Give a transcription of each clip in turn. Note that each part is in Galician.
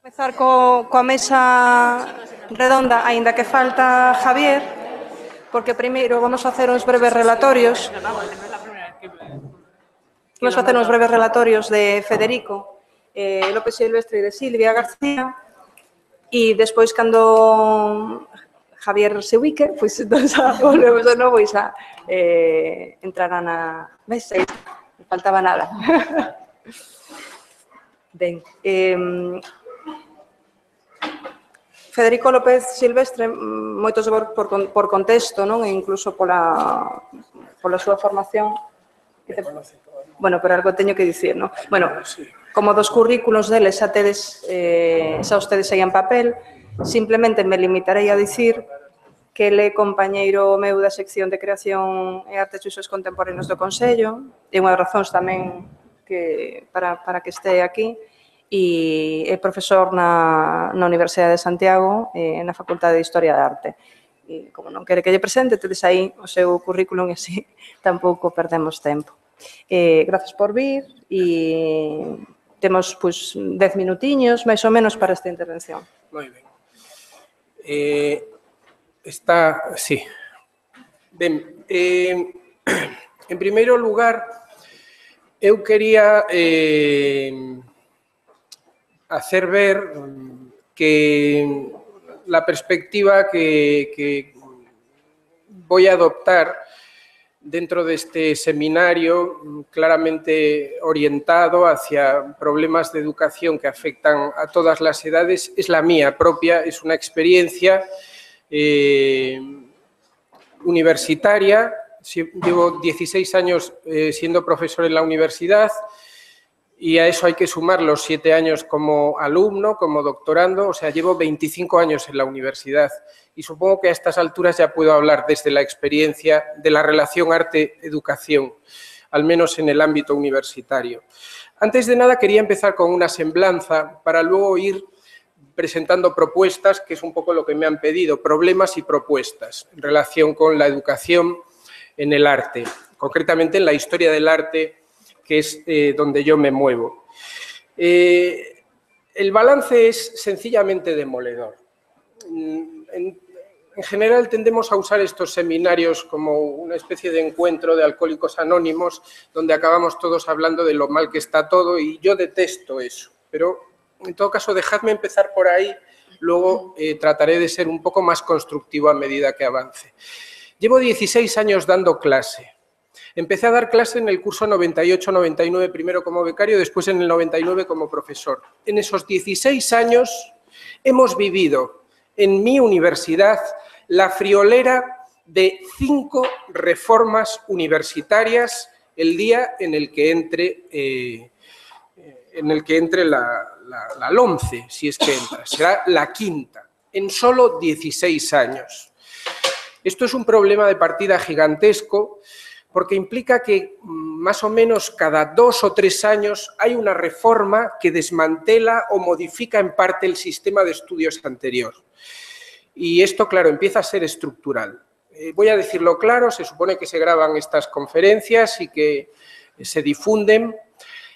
Empezar coa mesa redonda, aínda que falta Javier, porque primeiro vamos a facer uns breves relatorios. Vamos a facer uns breves relatorios de Federico López Silvestre e de Silvia García, e despois, cando Javier se ubique, pois entón volvemos de novo e xa entrará na mesa e non faltaba nada. Ben, Federico López Silvestre, moitos por contexto, non? E incluso pola súa formación. Bueno, pero algo teño que dicir, non? Bueno, como dos currículos deles xa os tedes aí en papel, simplemente me limitarei a dicir que ele é compañeiro meu da sección de Creación e Artes e Usos Contemporáneos do Consello, e unha das razóns tamén para que este aquí, e é profesor na Universidade de Santiago, na Facultade de Historia de Arte. E como non quere que lle presente, tedes aí o seu currículum e así tampouco perdemos tempo. Gracias por vir e temos 10 minutiños, máis ou menos, para esta intervención. Moi ben. Sí. Ben, en primeiro lugar, eu quería hacer ver que la perspectiva que voy a adoptar dentro de este seminario, claramente orientado hacia problemas de educación que afectan a todas las edades, es la mía propia, es una experiencia universitaria. Llevo 16 años siendo profesor en la universidad y a eso hay que sumar los 7 años como alumno, como doctorando, o sea, llevo 25 años en la universidad y supongo que a estas alturas ya puedo hablar desde la experiencia de la relación arte-educación, al menos en el ámbito universitario. Antes de nada quería empezar con una semblanza para luego ir presentando propuestas, que es un poco lo que me han pedido, problemas y propuestas en relación con la educación en el arte, concretamente en la historia del arte, que es donde yo me muevo. El balance es sencillamente demoledor. En general tendemos a usar estos seminarios como una especie de encuentro de alcohólicos anónimos, donde acabamos todos hablando de lo mal que está todo, y yo detesto eso. Pero, en todo caso, dejadme empezar por ahí, luego trataré de ser un poco más constructivo a medida que avance. Llevo 16 años dando clase. Empecé a dar clase en el curso 98-99, primero como becario, después en el 99 como profesor. En esos 16 años hemos vivido en mi universidad la friolera de 5 reformas universitarias el día en el que entre la LOMCE, si es que entra. Será la 5ª, en solo 16 años. Esto es un problema de partida gigantesco, porque implica que más o menos cada 2 o 3 años hay una reforma que desmantela o modifica en parte el sistema de estudios anterior. Y esto, claro, empieza a ser estructural. Voy a decirlo claro, se supone que se graban estas conferencias y que se difunden.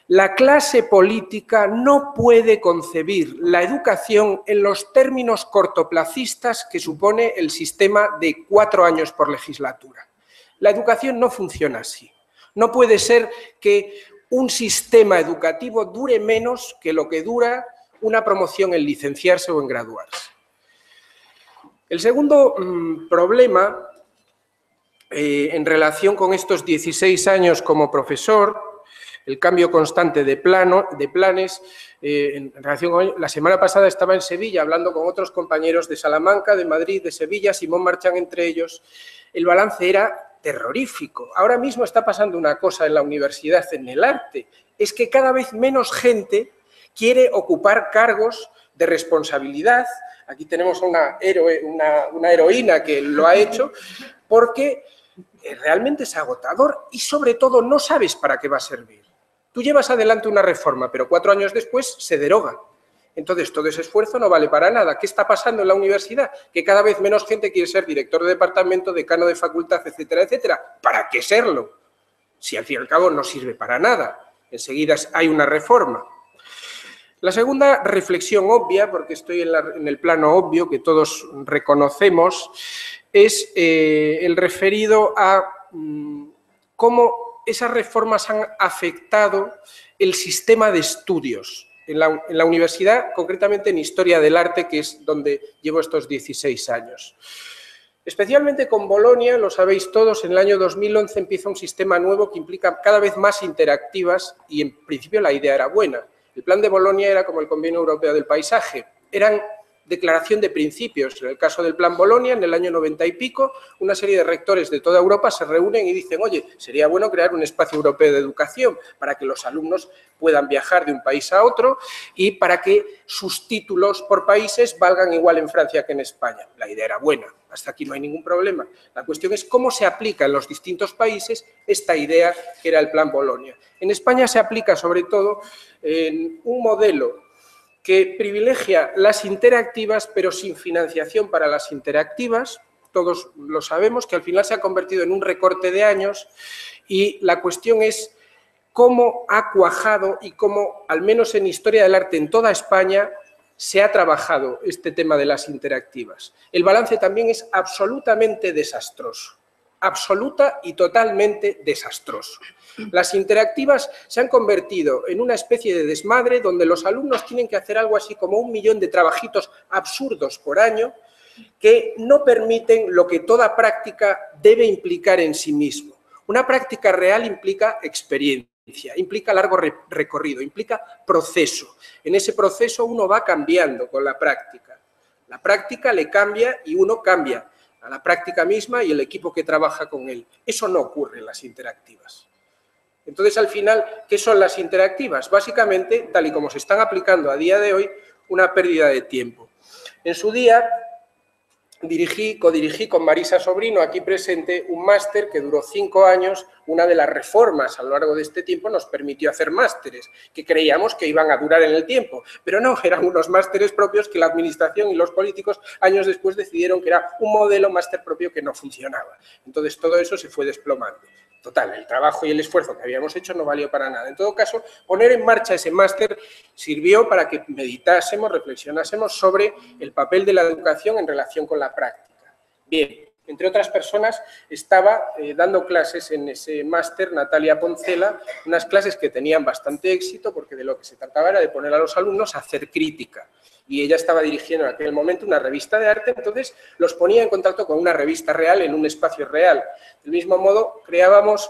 La clase política no puede concebir la educación en los términos cortoplacistas que supone el sistema de 4 años por legislatura. La educación no funciona así. No puede ser que un sistema educativo dure menos que lo que dura una promoción en licenciarse o en graduarse. El segundo problema, en relación con estos 16 años como profesor, el cambio constante de planes, en relación con la semana pasada estaba en Sevilla hablando con otros compañeros de Salamanca, de Madrid, de Sevilla, Simón Marchán entre ellos. El balance era terrorífico. Ahora mismo está pasando una cosa en la universidad, en el arte, es que cada vez menos gente quiere ocupar cargos de responsabilidad. Aquí tenemos una heroína que lo ha hecho, porque realmente es agotador y sobre todo no sabes para qué va a servir. Tú llevas adelante una reforma, pero 4 años después se deroga. Entonces, todo ese esfuerzo no vale para nada. ¿Qué está pasando en la universidad? Que cada vez menos gente quiere ser director de departamento, decano de facultad, etcétera, etcétera. ¿Para qué serlo? Si al fin y al cabo no sirve para nada. Enseguida hay una reforma. La segunda reflexión obvia, porque estoy en el plano obvio que todos reconocemos, es el referido a cómo esas reformas han afectado el sistema de estudios en la universidad, concretamente en Historia del Arte, que es donde llevo estos 16 años. Especialmente con Bolonia, lo sabéis todos, en el año 2011 empieza un sistema nuevo que implica cada vez más interactivas y en principio la idea era buena. El plan de Bolonia era como el Convenio Europeo del Paisaje, eran declaración de principios. En el caso del plan Bolonia, en el año 90 y pico, una serie de rectores de toda Europa se reúnen y dicen, oye, sería bueno crear un espacio europeo de educación para que los alumnos puedan viajar de un país a otro y para que sus títulos por países valgan igual en Francia que en España. La idea era buena, hasta aquí no hay ningún problema. La cuestión es cómo se aplica en los distintos países esta idea que era el plan Bolonia. En España se aplica sobre todo en un modelo que privilegia las interactivas, pero sin financiación para las interactivas. Todos lo sabemos, que al final se ha convertido en un recorte de años y la cuestión es cómo ha cuajado y cómo, al menos en Historia del Arte en toda España, se ha trabajado este tema de las interactivas. El balance también es absolutamente desastroso, absoluta y totalmente desastroso. Las interactivas se han convertido en una especie de desmadre donde los alumnos tienen que hacer algo así como 1 millón de trabajitos absurdos por año que no permiten lo que toda práctica debe implicar en sí mismo. Una práctica real implica experiencia, implica largo recorrido, implica proceso. En ese proceso uno va cambiando con la práctica. La práctica le cambia y uno cambia a la práctica misma y el equipo que trabaja con él. Eso no ocurre en las interactivas. Entonces, al final, ¿qué son las interactivas? Básicamente, tal y como se están aplicando a día de hoy, una pérdida de tiempo. En su día, codirigí con Marisa Sobrino, aquí presente, un máster que duró 5 años. Una de las reformas a lo largo de este tiempo nos permitió hacer másteres, que creíamos que iban a durar en el tiempo, pero no, eran unos másteres propios que la administración y los políticos años después decidieron que era un modelo máster propio que no funcionaba. Entonces, todo eso se fue desplomando. Total, el trabajo y el esfuerzo que habíamos hecho no valió para nada. En todo caso, poner en marcha ese máster sirvió para que meditásemos, reflexionásemos sobre el papel de la educación en relación con la práctica. Bien, entre otras personas, estaba dando clases en ese máster Natalia Poncela, unas clases que tenían bastante éxito porque de lo que se trataba era de poner a los alumnos a hacer crítica. Y ella estaba dirigiendo en aquel momento una revista de arte, entonces los ponía en contacto con una revista real en un espacio real. Del mismo modo, creábamos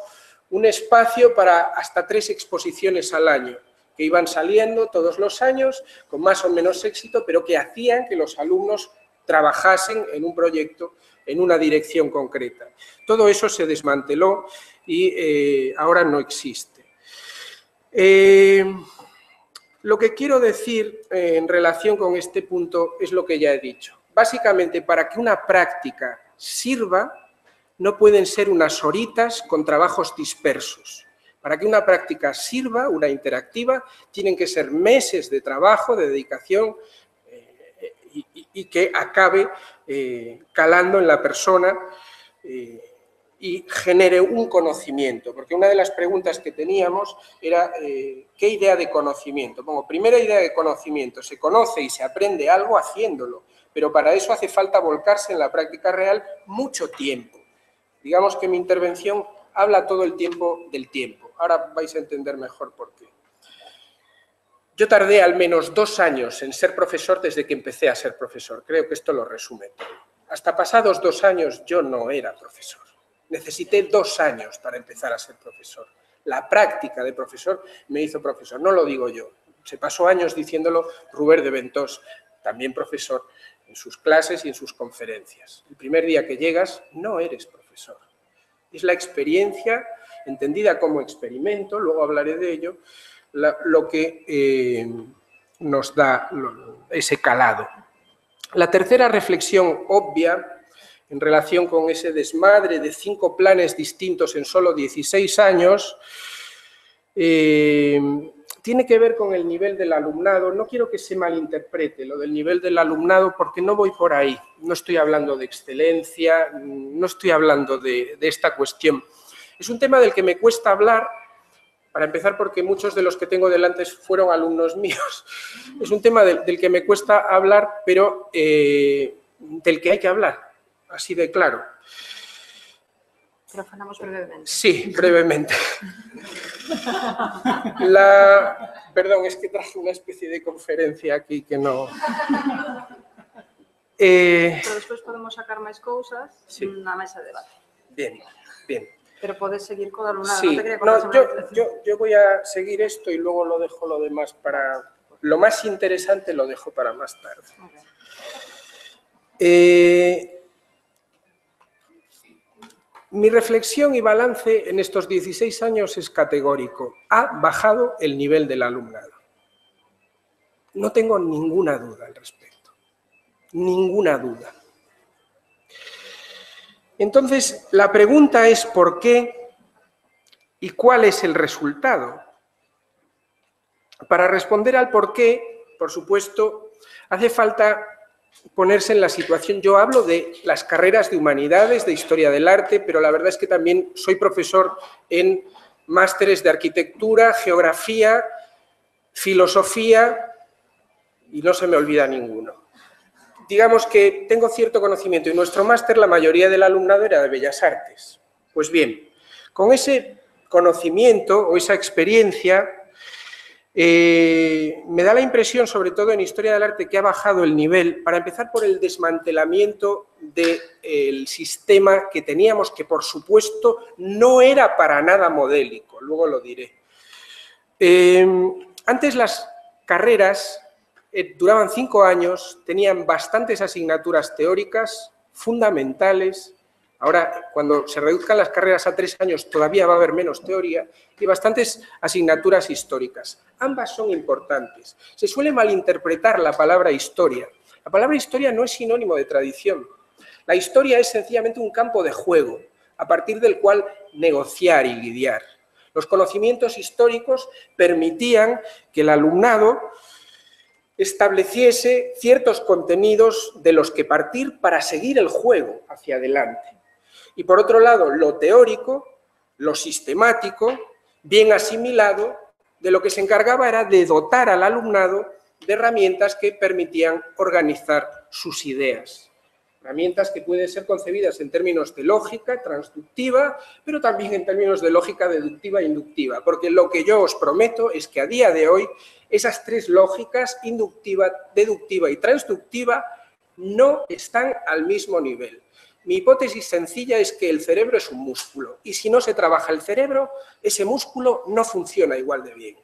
un espacio para hasta 3 exposiciones al año, que iban saliendo todos los años, con más o menos éxito, pero que hacían que los alumnos trabajasen en un proyecto, en una dirección concreta. Todo eso se desmanteló y ahora no existe. Lo que quiero decir en relación con este punto es lo que ya he dicho. Básicamente, para que una práctica sirva, no pueden ser unas horitas con trabajos dispersos. Para que una práctica sirva, una interactiva, tienen que ser meses de trabajo, de dedicación y que acabe calando en la persona y genere un conocimiento, porque una de las preguntas que teníamos era ¿qué idea de conocimiento? Como primera idea de conocimiento, se conoce y se aprende algo haciéndolo, pero para eso hace falta volcarse en la práctica real mucho tiempo. Digamos que mi intervención habla todo el tiempo del tiempo. Ahora vais a entender mejor por qué. Yo tardé al menos 2 años en ser profesor desde que empecé a ser profesor. Creo que esto lo resume todo. Hasta pasados 2 años yo no era profesor. Necesité 2 años para empezar a ser profesor. La práctica de profesor me hizo profesor, no lo digo yo. Se pasó años diciéndolo Rubén de Ventós, también profesor, en sus clases y en sus conferencias. El primer día que llegas no eres profesor. Es la experiencia, entendida como experimento, luego hablaré de ello, lo que nos da ese calado. La tercera reflexión obvia en relación con ese desmadre de 5 planes distintos en solo 16 años, tiene que ver con el nivel del alumnado. No quiero que se malinterprete lo del nivel del alumnado porque no voy por ahí. No estoy hablando de excelencia, no estoy hablando de esta cuestión. Es un tema del que me cuesta hablar Para empezar, porque muchos de los que tengo delante fueron alumnos míos. Es un tema del que me cuesta hablar, pero del que hay que hablar, así de claro. Pero falamos brevemente. Sí, brevemente. Perdón, es que traje una especie de conferencia aquí que no... Pero despois podemos sacar máis cousas na mesa de debate. Bien, bien. Pero podes seguir co alumnado. Sí, No te quería contar yo voy a seguir esto y luego lo dejo lo demás para... Lo más interesante lo dejo para más tarde. Mi reflexión y balance en estos 16 años es categórico. Ha bajado el nivel del alumnado. No tengo ninguna duda al respecto. Ninguna duda. Entonces, la pregunta es ¿por qué y cuál es el resultado? Para responder al por qué, por supuesto, hace falta ponerse en la situación. Yo hablo de las carreras de humanidades, de historia del arte, pero la verdad es que también soy profesor en másteres de arquitectura, geografía, filosofía y no se me olvida ninguno. Digamos que tengo cierto conocimiento y nuestro máster la mayoría del alumnado era de Bellas Artes. Pues bien, con ese conocimiento o esa experiencia me da la impresión, sobre todo en Historia del Arte, que ha bajado el nivel, para empezar por el desmantelamiento del sistema que teníamos, que por supuesto no era para nada modélico, luego lo diré. Antes las carreras duraban 5 años, tenían bastantes asignaturas teóricas fundamentales. Ahora, cuando se reduzcan las carreras a 3 años, todavía va a haber menos teoría y bastantes asignaturas históricas. Ambas son importantes. Se suele malinterpretar la palabra historia. La palabra historia no es sinónimo de tradición. La historia es sencillamente un campo de juego, a partir del cual negociar y lidiar. Los conocimientos históricos permitían que el alumnado estableciese ciertos contenidos de los que partir para seguir el juego hacia adelante. Y por otro lado, lo teórico, lo sistemático, bien asimilado, de lo que se encargaba era de dotar al alumnado de herramientas que permitían organizar sus ideas. Herramientas que pueden ser concebidas en términos de lógica transductiva, pero también en términos de lógica deductiva e inductiva, porque lo que yo os prometo es que a día de hoy esas 3 lógicas, inductiva, deductiva y transductiva, no están al mismo nivel. Mi hipótesis sencilla es que el cerebro es un músculo y si no se trabaja el cerebro, ese músculo no funciona igual de bien.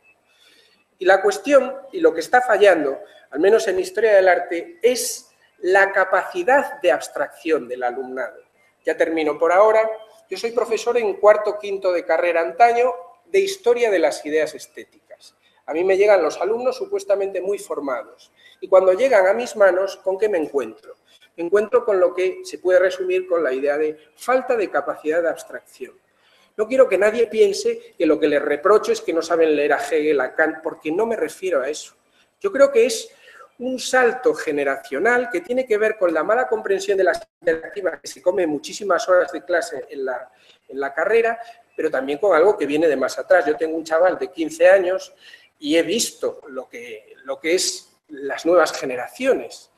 Y la cuestión, y lo que está fallando, al menos en Historia del Arte, es la capacidad de abstracción del alumnado. Ya termino por ahora. Yo soy profesor en cuarto, quinto de carrera antaño de Historia de las Ideas Estéticas. A mí me llegan los alumnos supuestamente muy formados y cuando llegan a mis manos, ¿con qué me encuentro? Me encuentro con lo que se puede resumir con la idea de falta de capacidad de abstracción. No quiero que nadie piense que lo que les reprocho es que no saben leer a Hegel, a Kant, porque no me refiero a eso. Yo creo que es un salto generacional que tiene que ver con la mala comprensión de las interactivas, que se come muchísimas horas de clase en la carrera, pero también con algo que viene de más atrás. Yo tengo un chaval de 15 años y he visto lo que es las nuevas generaciones.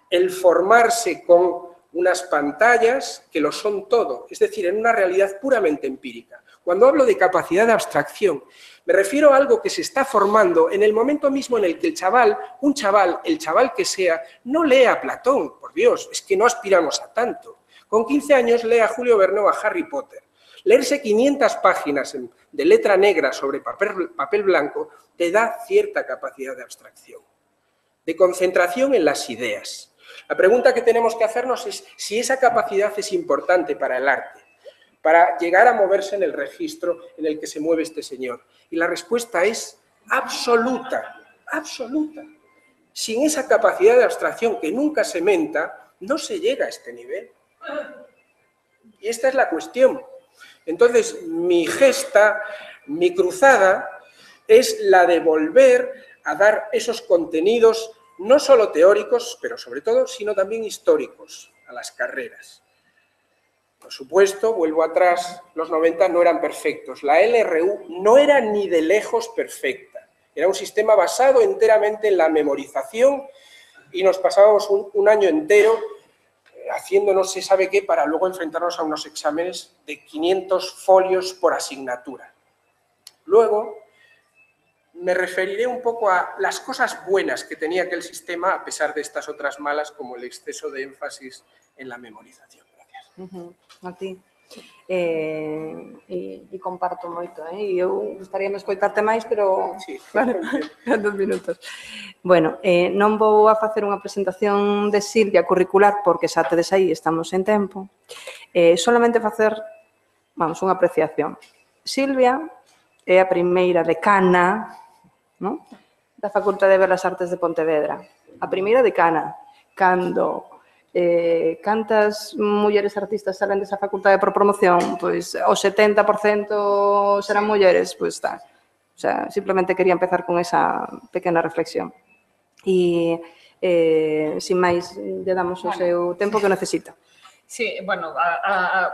El formarse con unas pantallas que lo son todo, es decir, en una realidad puramente empírica. Cuando hablo de capacidad de abstracción, me refiero a algo que se está formando en el momento mismo en el que el chaval que sea, no lee a Platón, por Dios, es que no aspiramos a tanto. Con 15 años lee a Julio Verne o a Harry Potter. Leerse 500 páginas de letra negra sobre papel blanco te da cierta capacidad de abstracción, de concentración en las ideas. La pregunta que tenemos que hacernos es si esa capacidad es importante para el arte, para llegar a moverse en el registro en el que se mueve este señor. Y la respuesta es absoluta, absoluta. Sin esa capacidad de abstracción que nunca se menta, no se llega a este nivel. Y esta es la cuestión. Entonces, mi gesta, mi cruzada, es la de volver a dar esos contenidos no solo teóricos, pero sobre todo, sino también históricos a las carreras. Por supuesto, vuelvo atrás, los 90 no eran perfectos. La LRU no era ni de lejos perfecta. Era un sistema basado enteramente en la memorización y nos pasábamos un año entero haciendo no se sabe qué para luego enfrentarnos a unos exámenes de 500 folios por asignatura. Luego me referiré un poco a las cosas buenas que tenía aquel sistema, a pesar de estas otras malas, como el exceso de énfasis en la memorización. Gracias. A ti. E comparto moito, e eu gustaríame escoitarte máis, pero Sí, vale, 2 minutos. Bueno, non vou a facer unha presentación de Silvia curricular, porque xa tedes aí, estamos en tempo. Solamente facer, vamos, unha apreciación. Silvia é a primeira decana, non? Da Facultade de Belas Artes de Pontevedra. A primeira decana, cando cantas mulleres artistas salen desa facultade por promoción, pois o 70% serán mulleres, pois está. O sea, simplemente quería empezar con esa pequena reflexión. E, sin máis, lle damos o seu tempo que necesita. Sí, bueno,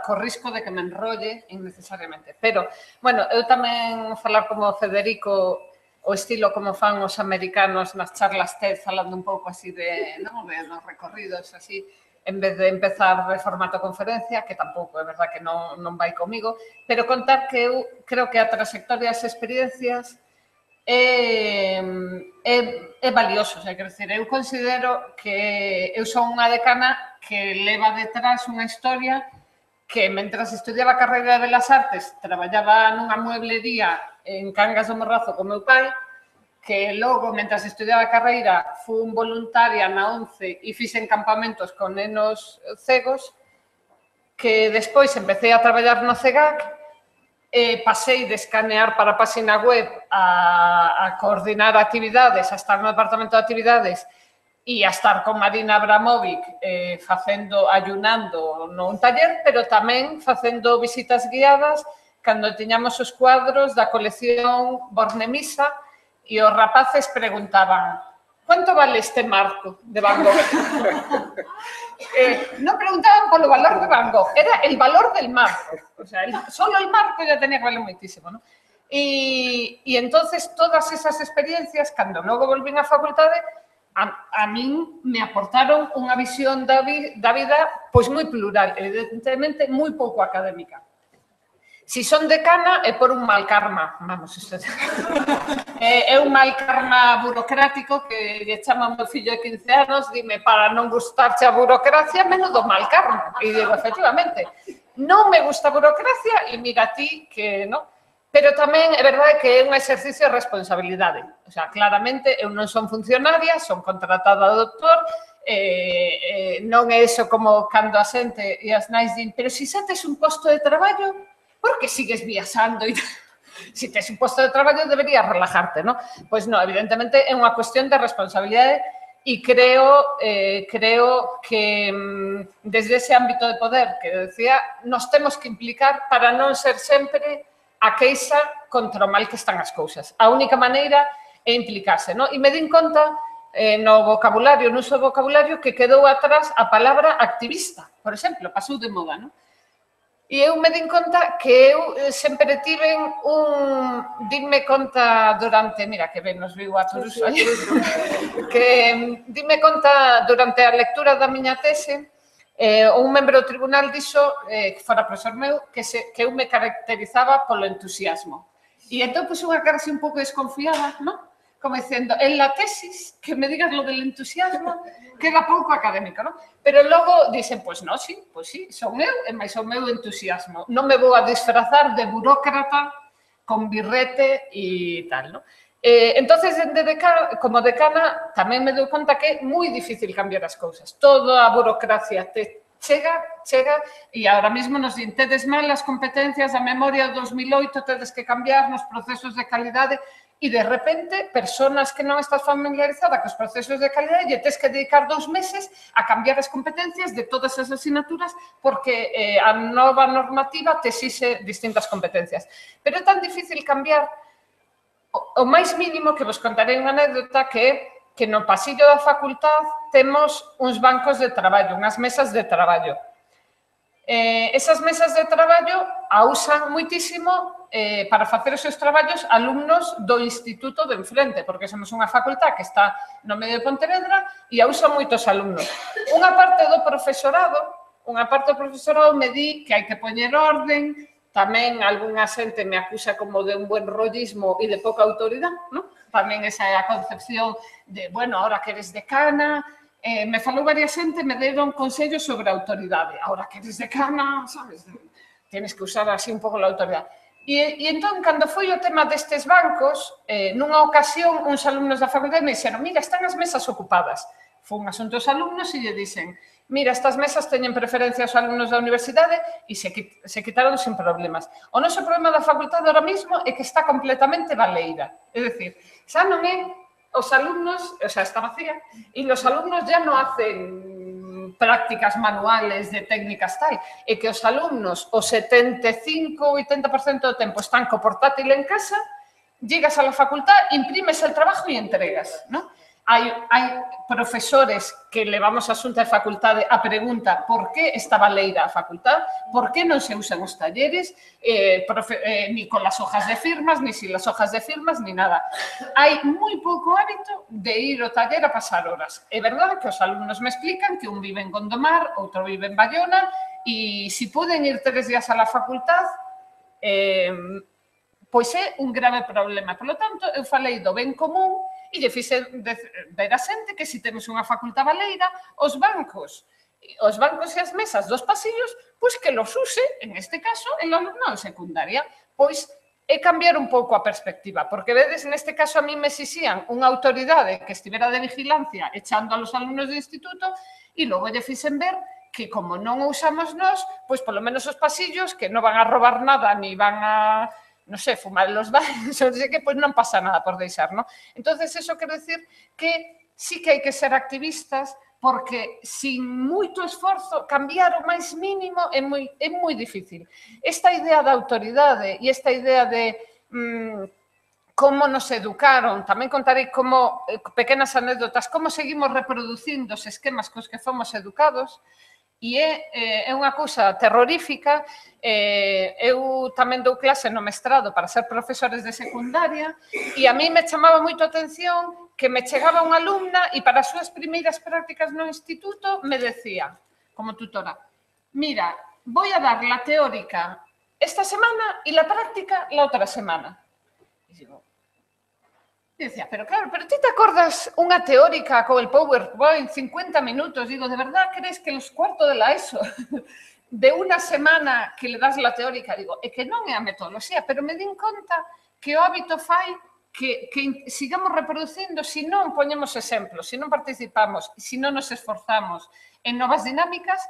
co risco de que me enrolle innecesariamente. Pero, bueno, eu tamén falar como Federico, o estilo como fan os americanos nas charlas TED, falando un pouco así de nos recorridos, así, en vez de empezar de formato conferencia, que tampouco é verdad que non vai comigo, pero contar que eu creo que a trayectoria das experiencias é valioso. Quero dicir, eu considero que eu son unha decana que leva detrás unha historia que, mentras estudiaba a carreira de Belas Artes, traballaba nunha mueblería en Cangas do Morrazo con meu pai, que logo, mentras estudiaba a carreira, fui voluntaria na 11 e fixen campamentos con nenos cegos, que despois empecé a traballar no CEGAC, pasei de escanear para a página web a coordinar actividades, a estar no departamento de actividades e a estar con Marina Abramovic ayunando nun taller, pero tamén facendo visitas guiadas cando tiñamos os cuadros da colección Bornemisa e os rapaces preguntaban: ¿cuánto vale este marco de Van Gogh? Non preguntaban polo valor de Van Gogh, era el valor del marco. O sea, solo el marco ya tenía que valer moitísimo, ¿no? E entonces todas esas experiencias, cando logo volvín á facultade, a min me aportaron unha visión da vida pois moi plural, evidentemente moi pouco académica. Si son decana é por un mal karma, vamos, isto é un mal karma burocrático que lle chama ao meu fillo de 15 anos, dime, para non gustarche a burocracia, menudo mal karma. E digo, efectivamente, non me gusta a burocracia e mira ti que non. Pero tamén é verdade que é un exercicio de responsabilidade. O sea, claramente, eu non son funcionaria, son contratada do doutor, non é iso como cando a xente e as nais din, pero se xa tes un posto de traballo, por que sigues viaxando? Se tes un posto de traballo, deberías relajarte, non? Pois non, evidentemente, é unha cuestión de responsabilidade e creo que desde ese ámbito de poder que decía, nos temos que implicar para non ser sempre a queixa contra o mal que están as cousas. A única maneira é implicarse, non? E me din conta no vocabulario, no uso do vocabulario, que quedou atrás a palabra activista, por exemplo, pasou de moda, non? E eu me din conta que eu sempre tiven dinme conta durante, mira que ben nos viu a todos aí, que dinme conta durante a lectura da miña tese, un membro do tribunal dixo, que fora profesor meu, que eu me caracterizaba polo entusiasmo. E entón puse unha cara así un pouco desconfiada, non? Como dicendo, en la tesis, que me digas lo del entusiasmo, que era pouco académico, non? Pero logo dixen, pois non, sí, son eu, e máis o meu entusiasmo. Non me vou a disfrazar de burócrata con birrete e tal, non? Entonces, como decana, tamén me dou conta que é moi difícil cambiar as cousas. Toda a burocracia te chega, e ahora mesmo nos din, tedes mal as competencias da memoria do 2008, tedes que cambiar nos procesos de calidade, e de repente, personas que non estás familiarizada cos procesos de calidade, lle tes que dedicar 2 meses a cambiar as competencias de todas as asignaturas porque a nova normativa te exixe distintas competencias. Pero é tan difícil cambiar o máis mínimo que vos contarei unha anécdota que no pasillo da facultad temos uns bancos de traballo, unhas mesas de traballo. Esas mesas de traballo a usan moitísimo para facer os seus traballos alumnos do instituto de enfrente, porque somos unha facultad que está no medio de Pontevedra e a usan moitos alumnos. Unha parte do profesorado me di que hai que poñer orden, tamén algunha xente me acusa como de un buen rollismo e de pouca autoridade, non? Tamén esa é a concepción de, bueno, ahora que eres decana, me falou varias xente, me deron consellos sobre a autoridade. Ahora que eres decana, sabes, tienes que usar así un pouco a autoridade. E entón, cando foi o tema destes bancos, nunha ocasión, uns alumnos da facultade me dixeron, mira, están as mesas ocupadas. Fun asunto aos alumnos e lle dixen, mira, estas mesas teñen preferencia aos alumnos da universidade e se quitaron sin problemas. O noso problema da facultade ahora mismo é que está completamente baleira. É dicir, xa non é os alumnos, o sea, está vacía, e os alumnos ya non hacen prácticas manuales de técnicas tal, é que os alumnos o 75-80% do tempo están co portátil en casa, llegas a la facultad, imprimes el trabajo y entregas, ¿no? Hai profesores que levamos asunto de facultade a pregunta por que está baleira a facultad, por que non se usan os talleres, ni con las hojas de firmas, ni sin las hojas de firmas, ni nada. Hai moi pouco hábito de ir ao taller a pasar horas. É verdade que os alumnos me explican que un vive en Gondomar, outro vive en Bayona, e se poden ir 3 días a la facultad, pois é un grave problema. Por lo tanto, eu falei do ben común e lle fixe ver a xente que se temos unha facultad baleira, os bancos e as mesas dos pasillos, pois que los use, en este caso, el alumno de secundaria. Pois é cambiar un pouco a perspectiva, porque vedes, neste caso, a mí me exixían unha autoridade que estivera de vigilancia echando a los alumnos do instituto e logo lle fixen ver que como non o usamos nós, pois polo menos os pasillos, que non van a robar nada, ni van a non sei, fumar los baños, non sei que, pois non pasa nada por deixar, non? Entonces, eso quero decir que sí que hai que ser activistas, porque sin moito esforzo, cambiar o máis mínimo é moi difícil. Esta idea da autoridade e esta idea de como nos educaron, tamén contarei como pequenas anécdotas, como seguimos reproducindo os esquemas cos que fomos educados, e é unha cousa terrorífica. Eu tamén dou clase no mestrado para ser profesores de secundaria e a mí me chamaba moito a atención que me chegaba unha alumna e para as súas primeiras prácticas no instituto me decía, como tutora, mira, voy a dar la teórica esta semana y la práctica la otra semana. E digo, e decía, pero claro, pero ti te acordas unha teórica con el PowerPoint, 50 minutos? Digo, ¿de verdad crees que los cuartos de la ESO, de unha semana que le das la teórica? Digo, é que non é a metodoloxía, pero me din conta que o hábito fai que sigamos reproducindo se non poñemos exemplos, se non participamos, se non nos esforzamos en novas dinámicas,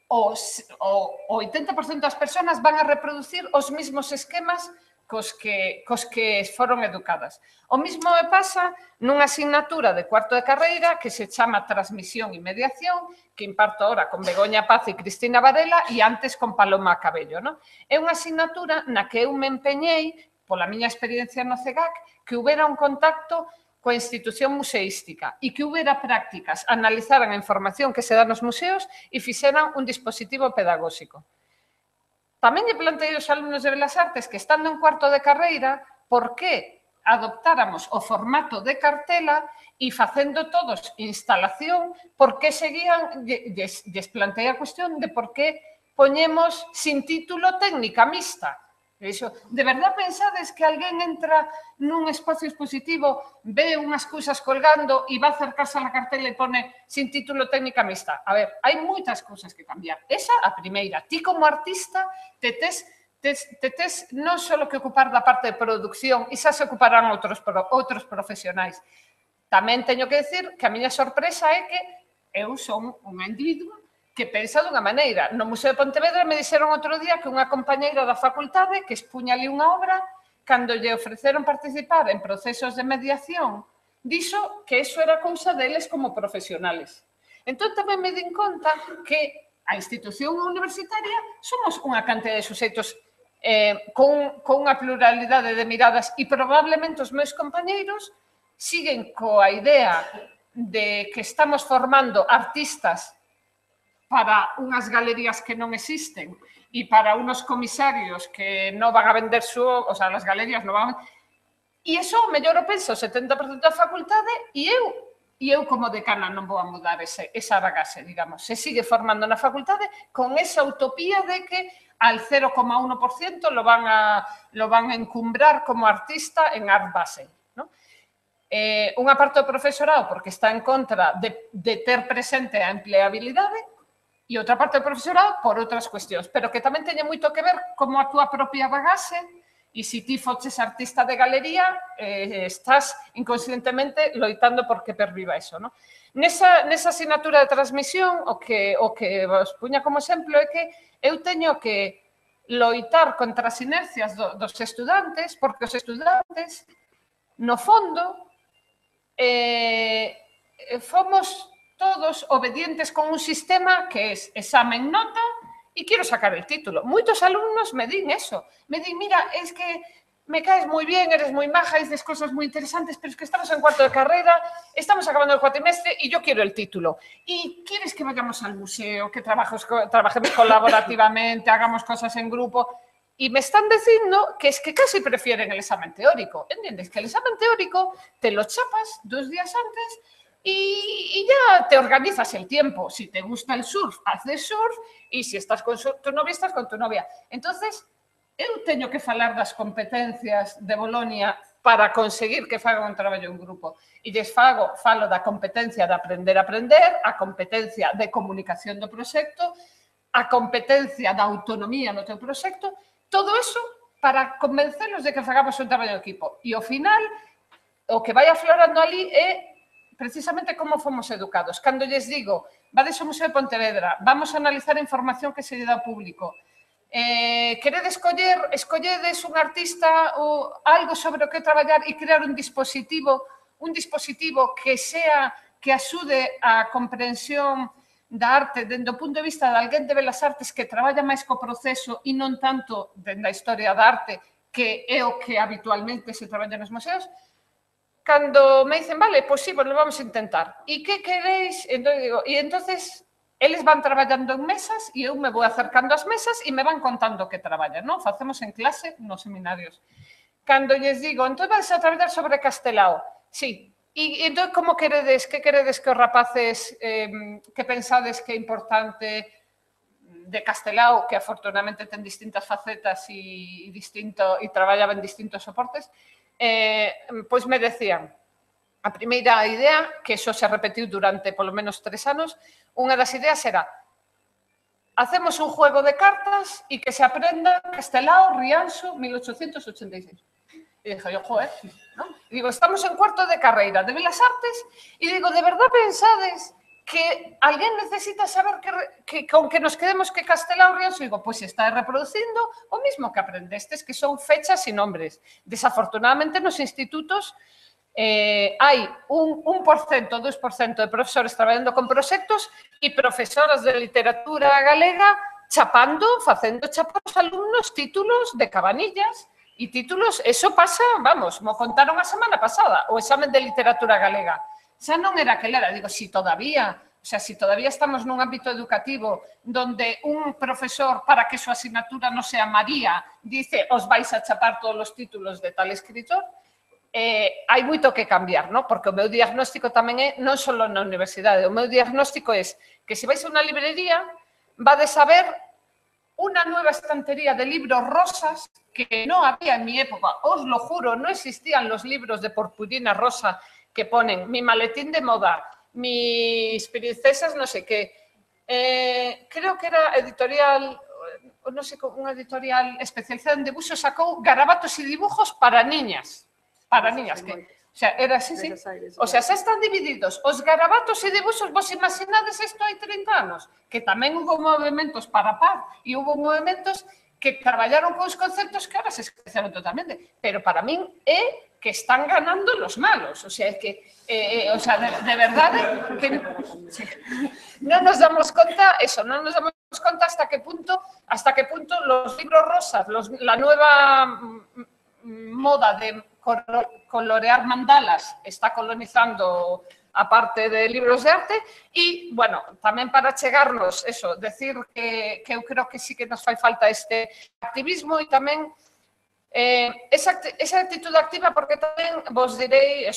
o 80% das persoas van a reproducir os mesmos esquemas cos que foron educadas. O mesmo me pasa nunha asignatura de cuarto de carreira que se chama Transmisión e Mediación, que imparto ahora con Begoña Paz e Cristina Varela e antes con Paloma Cabello. É unha asignatura na que eu me empeñei, pola miña experiencia no CEGAC, que houbera un contacto coa institución museística e que houbera prácticas, analizaran a información que se dá nos museos e fixeran un dispositivo pedagóxico. Tamén lle plantei aos alumnos de Belas Artes que, estando en cuarto de carreira, por que adoptáramos o formato de cartela e facendo todos instalación, por que seguían, lles plantei a cuestión de por que poñemos sin título técnica mixta. De verdad pensades que alguén entra nun espacio expositivo, ve unhas cousas colgando e va a acercarse a la cartela e pone sin título técnica mixta? A ver, hai moitas cousas que cambiar. Esa a primeira. Ti como artista te tes non só que ocupar da parte de producción, e xa se ocuparán outros profesionais. Tamén teño que decir que a miña sorpresa é que eu son unha individua que pensa dunha maneira. No Museo de Pontevedra me dixeron outro día que unha compañeira da facultade que expuña ali unha obra, cando lle ofreceron participar en procesos de mediación, dixo que iso era cousa deles como profesionales. Entón tamén me din conta que a institución universitaria somos unha cantidad de suxeitos con unha pluralidade de miradas e probablemente os meus compañeiros siguen coa idea de que estamos formando artistas para unhas galerías que non existen e para unos comisarios que non van a vender o sea, as galerías non van a... E iso, mellor o pensa o 70% da facultade e eu como decana non vou a mudar esa bagaxe, digamos. Se sigue formando na facultade con esa utopía de que al 0,1% lo van a encumbrar como artista en art base, ¿no? Unha parte do profesorado porque está en contra de ter presente a empleabilidade e outra parte do profesorado por outras cuestións, pero que tamén teñe moito que ver como a túa propia bagaxe e se ti foches artista de galería, estás inconscientemente loitando porque perviva eso, ¿no? Nesa asignatura de transmisión, o que vos puña como exemplo é que eu teño que loitar contra as inercias dos estudantes, porque os estudantes, no fondo, fomos todos obedientes con un sistema que es examen nota y quiero sacar el título. Muchos alumnos me din eso. Me din, mira, es que me caes muy bien, eres muy maja, dices cosas muy interesantes, pero es que estamos en cuarto de carrera, estamos acabando el cuatrimestre y yo quiero el título. Y quieres que vayamos al museo, que trabajemos colaborativamente, hagamos cosas en grupo. Y me están diciendo que es que casi prefieren el examen teórico. ¿Entiendes? Que el examen teórico te lo chapas 2 días antes y ya te organizas el tiempo. Si te gusta el surf, haces surf y si estás con tu novia, estás con tu novia. Entonces, eu teño que falar das competencias de Bolonia para conseguir que fagan un traballo en grupo. E lles falo da competencia de aprender a aprender, a competencia de comunicación do proxecto, a competencia da autonomía no teu proxecto, todo eso para convencelos de que fagamos un traballo en equipo. E ao final, o que vai aflorando ali é precisamente como fomos educados. Cando lles digo, vades ao Museo de Pontevedra, vamos a analizar a información que se lle dá ao público, queredes escolledes un artista ou algo sobre o que traballar e crear un dispositivo que axude a comprensión da arte dende o punto de vista de alguén de Belas Artes que traballa máis co proceso e non tanto dende a historia da arte, que é o que habitualmente se traballa nos museos. Cando me dicen, vale, pois sí, pues lo vamos a intentar. E que queréis? E entonces eles van traballando en mesas e eu me vou acercando ás mesas e me van contando que traballan, non? Facemos en clase nos seminarios. Cando lles digo, entón vais a traballar sobre Castelao. Sí. E entón, como queredes? Que queredes que os rapaces que pensades que é importante de Castelao, que afortunadamente ten distintas facetas e traballaba en distintos soportes, pois me decían, a primeira idea, que iso se repetiu durante polo menos 3 anos, unha das ideas era hacemos un juego de cartas e que se aprenda Castelao, Rianxo, 1886. E dixo, joder, ¿no? Digo, estamos en cuarto de carreira de Belas Artes e digo, de verdad pensades que alguén necesita saber que con que nos quedemos que Castelao, Rianxo? Digo, pois está reproducindo o mismo que aprendestes, que son fechas e nombres. Desafortunadamente, nos institutos hai un 1%, 2% de profesores traballando con proxectos e profesoras de literatura galega facendo chapar os alumnos títulos de Cabanillas e títulos, eso pasa, vamos, mo contaron a semana pasada, o examen de literatura galega. Xa non era que era, digo, si todavía estamos nun ámbito educativo donde un profesor, para que súa asignatura non sea María, dice, os vais a chapar todos os títulos de tal escritor, hai moito que cambiar, ¿no? Porque o meu diagnóstico tamén é, non só na universidade, o meu diagnóstico é que se vais a unha librería, vades a ver unha nueva estantería de libros rosas que non había en mi época, os lo juro, non existían los libros de purpurina rosa que ponen mi maletín de moda, mis princesas no sé qué. Creo que era editorial, non sei, unha editorial especializada en dibuxos, sacou garabatos e dibujos para niñas. Para niñas, que, o sea, era así, sí. O sea, xa están divididos. Os garabatos e dibuxos, vos imaginades isto hai 30 anos? Que tamén hubo movimentos para par e hubo movimentos que traballaron con os conceptos que ahora se esqueceron totalmente. Pero para min é que están ganando los malos. O sea, que, de verdade, que non nos damos conta, non nos damos conta hasta que punto los libros rosas, la nueva moda de colorear mandalas está colonizando aparte de libros de arte, e, bueno, tamén para chegarnos, eso, decir que eu creo que sí que nos fai falta este activismo e tamén esa actitude activa, porque tamén vos direi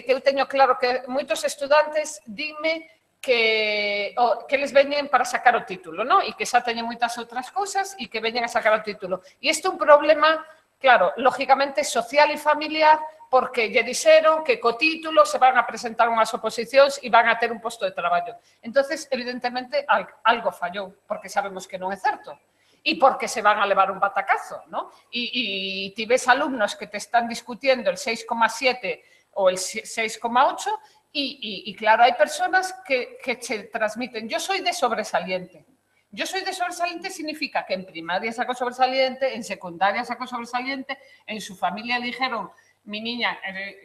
que eu teño claro que moitos estudantes dinme que les veñen para sacar o título, ¿no? E que xa teñen moitas outras cousas e que veñen a sacar o título. E isto é un problema, claro, lógicamente social e familiar, porque lle dixeron que co título se van a presentar unhas oposicións e van a ter un posto de traballo. Entonces, evidentemente, algo fallou, porque sabemos que non é certo. E porque se van a levar un batacazo, ¿no? Y ti ves alumnos que te están discutiendo el 6,7 o el 6,8 y claro, hay personas que te transmiten, yo soy de sobresaliente. Yo soy de sobresaliente significa que en primaria saco sobresaliente, en secundaria saco sobresaliente, en su familia le dijeron, mi niña,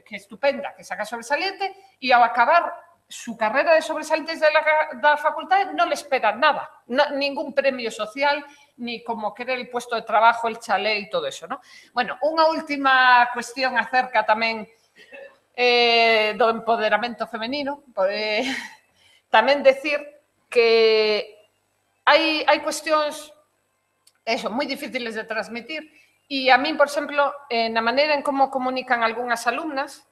que estupenda, que saca sobresaliente, y al acabar su carrera de sobresalientes de la facultad no le esperan nada, ningún premio social, ni como querer el puesto de trabajo, el chalé e todo eso, ¿no? Bueno, unha última cuestión acerca tamén do empoderamento femenino. Tamén decir que hai cuestións moi difíciles de transmitir e a min, por exemplo, na maneira en como comunican algunhas alumnas,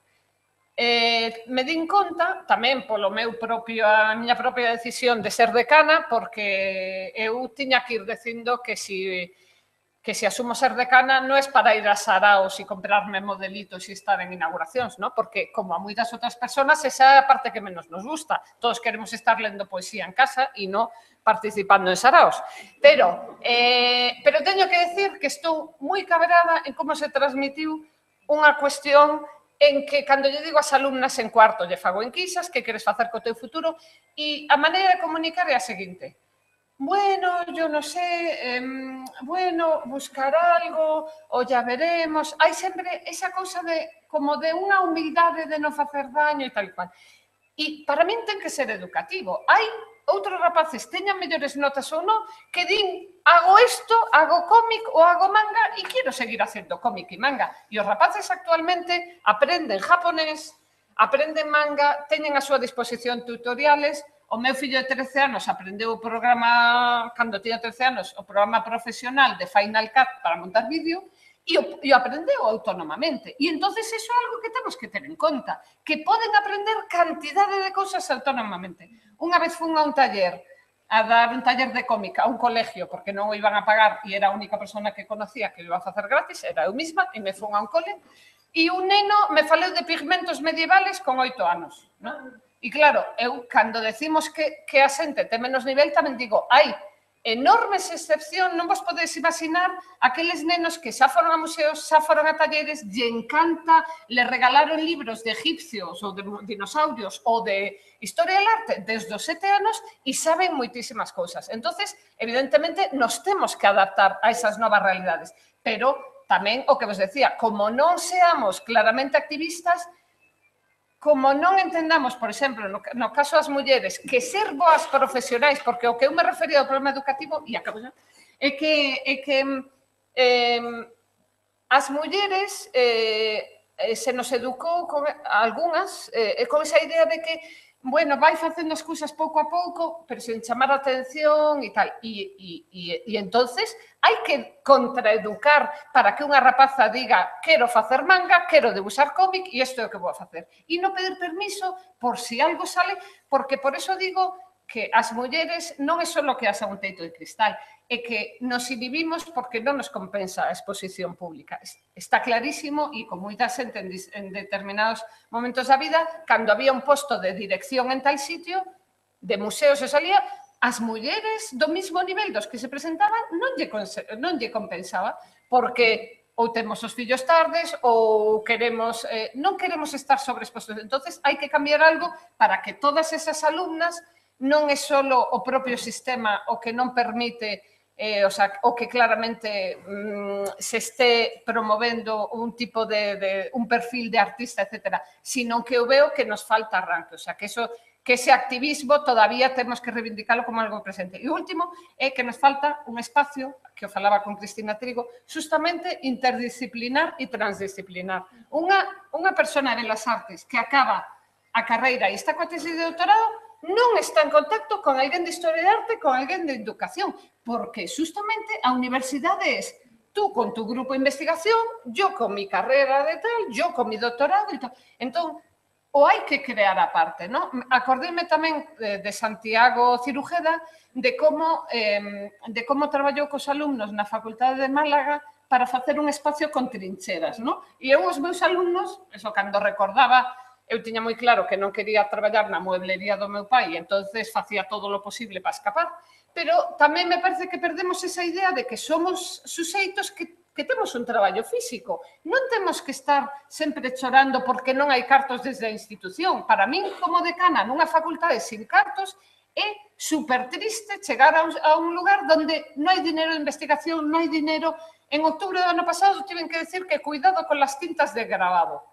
me din conta, tamén polo a miña propia decisión de ser decana, porque eu tiña que ir dicindo que si asumo ser decana non é para ir a saraos e comprarme modelitos e estar en inauguracións, ¿no? Porque, como a moitas outras persoas, esa é a parte que menos nos gusta. Todos queremos estar lendo poesía en casa e non participando en saraos. Pero teño que decir que estou moi cabreada en como se transmitiu unha cuestión en que, cando lle digo ás alumnas en cuarto, lle fago enquisas, que queres facer co teu futuro, e a maneira de comunicar é a seguinte. Bueno, yo no sé, bueno, buscar algo, o ya veremos. Hai sempre esa cousa como de unha humildade de non facer daño e tal e cual. E para min ten que ser educativo. Hai outros rapaces, teñan mellores notas ou non, que din, hago isto, hago cómic ou hago manga e quero seguir haciendo cómic e manga. E os rapaces actualmente aprenden japonés, aprenden manga, teñen a súa disposición tutoriales. O meu fillo de 13 anos aprendeu o programa, cando tiña 13 anos, o programa profesional de Final Cut para montar vídeo e o aprendeu autónomamente. E entonces eso é algo que temos que ter en conta, que poden aprender cantidade de cousas autónomamente. Unha vez fun a un taller, a dar un taller de cómica a un colegio, porque non o iban a pagar e era a única persona que conocía que o iba a facer gratis, era eu misma, e me fun a un cole, e un neno me falou de pigmentos medievales con 8 anos, non? E claro, eu, cando decimos que a xente ten menos nivel, tamén digo, hai enormes excepcións, non vos podedes imaginar aqueles nenos que xa foron a museos, xa foron a talleres, lle encanta, le regalaron libros de egipcios ou de dinosaurios ou de historia del arte desde os 7 anos e saben moitísimas cousas. Entonces, evidentemente, nos temos que adaptar a esas novas realidades, pero tamén, o que vos decía, como non seamos claramente activistas, como non entendamos, por exemplo, no caso das mulleres, que ser boas profesionais, porque o que eu me refería ao problema educativo, e acabo xa, é que as mulleres se nos educou con algunhas con esa idea de que, bueno, vai facendo as cousas pouco a pouco, pero sen chamar a atención e tal. E entonces hai que contraeducar para que unha rapaza diga quero facer manga, quero debuxar cómic e isto é o que vou a facer. E non pedir permiso por si algo sale, porque por eso digo que as mulleres non é só que haxa un teito de cristal, é que nos inhibimos porque non nos compensa a exposición pública. Está clarísimo e con moita xente en determinados momentos da vida, cando había un posto de dirección en tal sitio, de museos e salía, as mulleres do mismo nivel dos que se presentaban non lle compensaba, porque ou temos os fillos tardes ou non queremos estar sobreexpostos. Entonces, hai que cambiar algo para que todas esas alumnas non é só o propio sistema o que non permite o que claramente se este promovendo un tipo de un perfil de artista, etcétera, sino que eu veo que nos falta arranque, que ese activismo todavía temos que reivindicalo como algo presente. E o último é que nos falta un espacio, que eu falaba con Cristina Trigo, justamente interdisciplinar e transdisciplinar. Unha persona de las artes que acaba a carreira e está coa tese de doutorado, non está en contacto con alguén de Historia de Arte, con alguén de Educación, porque justamente a universidade es tú con tu grupo de investigación, yo con mi carrera de tal, yo con mi doctorado e tal. Entón, o hai que crear a parte, non? Acordéme tamén de Santiago Cirujeda de como traballou cos alumnos na Facultade de Málaga para facer un espacio con trincheras, non? E eu os meus alumnos, eso cando recordaba, eu tiña moi claro que non quería traballar na mueblería do meu pai, e entonces facía todo o posible para escapar, pero tamén me parece que perdemos esa idea de que somos suxeitos que temos un traballo físico. Non temos que estar sempre chorando porque non hai cartos desde a institución. Para min, como decana nunha facultade sin cartos, é super triste chegar a un lugar onde non hai dinero de investigación, non hai dinero. En outubro do ano pasado tiven que decir que cuidado con las tintas de grabado,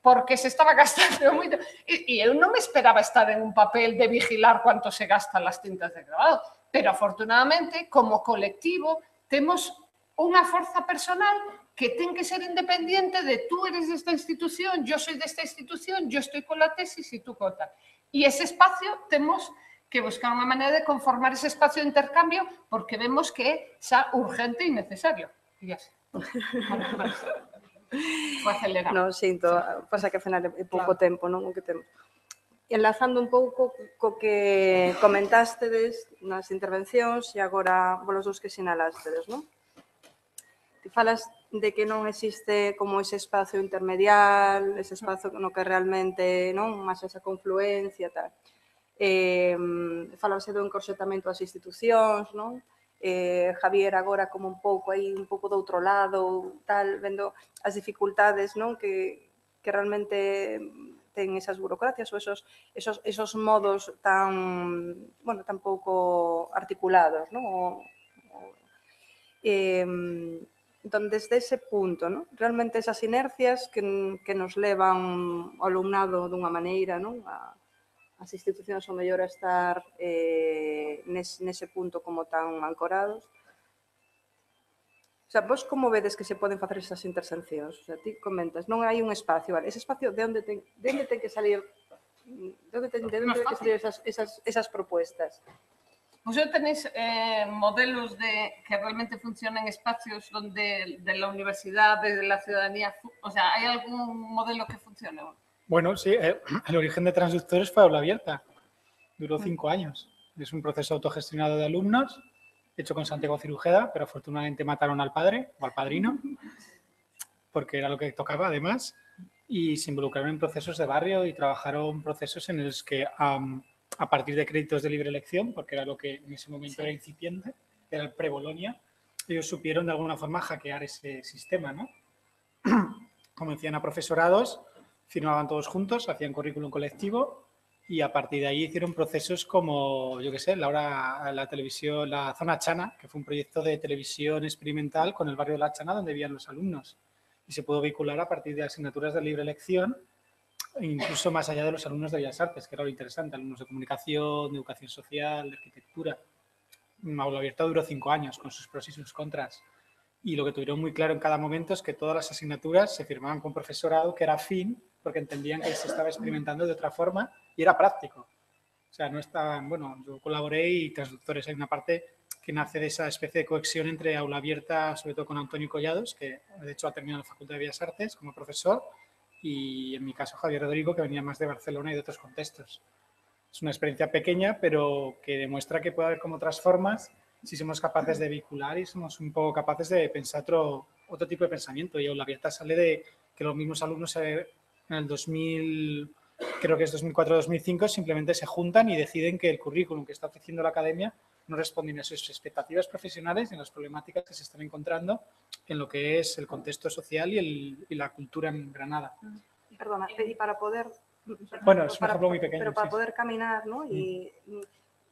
porque se estaba gastando moito. E eu non me esperaba estar en un papel de vigilar cuánto se gastan las tintas de grabado, pero afortunadamente, como colectivo, temos unha forza personal que ten que ser independiente de tú eres desta institución, yo soy desta institución, yo estoy con la tesis y tú con tal. E ese espacio temos que buscar unha maneira de conformar ese espacio de intercambio porque vemos que é xa urgente e necesario. E así. Vou acelerar. Non, sinto, pasa que ao final é pouco tempo, non? O que temos. Enlazando un pouco co que comentastedes nas intervencións e agora vos dos que sinalastedes, non? Ti falas de que non existe como ese espacio intermedial, ese espacio no que realmente, non, máis esa confluencia, tal. Falase do encorsetamento das institucións, non? Javier agora como un pouco aí, un pouco do outro lado, tal, vendo as dificultades, non, que realmente ten esas burocracias ou esos modos tan, bueno, tan pouco articulados, non? Entón, desde ese punto, ¿no? Realmente esas inercias que nos levan ao alumnado dunha maneira, non? As institucións ao mellor a estar nese punto como tan ancorados. O sea, vos como vedes que se poden facer esas interseccións? O sea, ti comentas, non hai un espacio, vale? Ese espacio de onde ten que salir, de onde ten que salir esas propuestas? Vosotros tenéis modelos que realmente funcionan en espacios donde de la universidad, de la ciudadanía, o sea, ¿hay algún modelo que funcione? Bueno, sí, el origen de Transductores fue aula abierta, duró 5 años. Es un proceso autogestionado de alumnos, hecho con Santiago Cirujeda, pero afortunadamente mataron al padre o al padrino, porque era lo que tocaba además, y se involucraron en procesos de barrio y trabajaron procesos en los que a partir de créditos de libre elección, porque era lo que en ese momento era incipiente, era el pre-Bolonia, ellos supieron de alguna forma hackear ese sistema, ¿no? Convencían a profesorados, firmaban todos juntos, hacían currículum colectivo y a partir de ahí hicieron procesos como, yo qué sé, la televisión, la Zona Chana, que fue un proyecto de televisión experimental con el barrio de La Chana donde vivían los alumnos y se pudo vincular a partir de asignaturas de libre elección, incluso más allá de los alumnos de Bellas Artes, que era lo interesante, alumnos de comunicación, de educación social, de arquitectura. Aula abierta duró 5 años, con sus pros y sus contras. Y lo que tuvieron muy claro en cada momento es que todas las asignaturas se firmaban con profesorado que era afín, porque entendían que se estaba experimentando de otra forma y era práctico. O sea, no estaban, bueno, yo colaboré y Transductores, hay una parte que nace de esa especie de cohesión entre aula abierta, sobre todo con Antonio Collados, que de hecho ha terminado la Facultad de Bellas Artes como profesor, y en mi caso Javier Rodrigo, que venía más de Barcelona y de otros contextos. Es una experiencia pequeña, pero que demuestra que puede haber como otras formas si somos capaces de vincular y somos un poco capaces de pensar otro tipo de pensamiento. Y aula abierta sale de que los mismos alumnos en el 2000, creo que es 2004-2005, simplemente se juntan y deciden que el currículum que está ofreciendo la academia no responde a sus expectativas profesionales y a las problemáticas que se están encontrando en lo que es el contexto social y la cultura en Granada. Perdona, y para poder... Bueno, es un ejemplo muy pequeño. Pero para poder caminar, ¿no? Y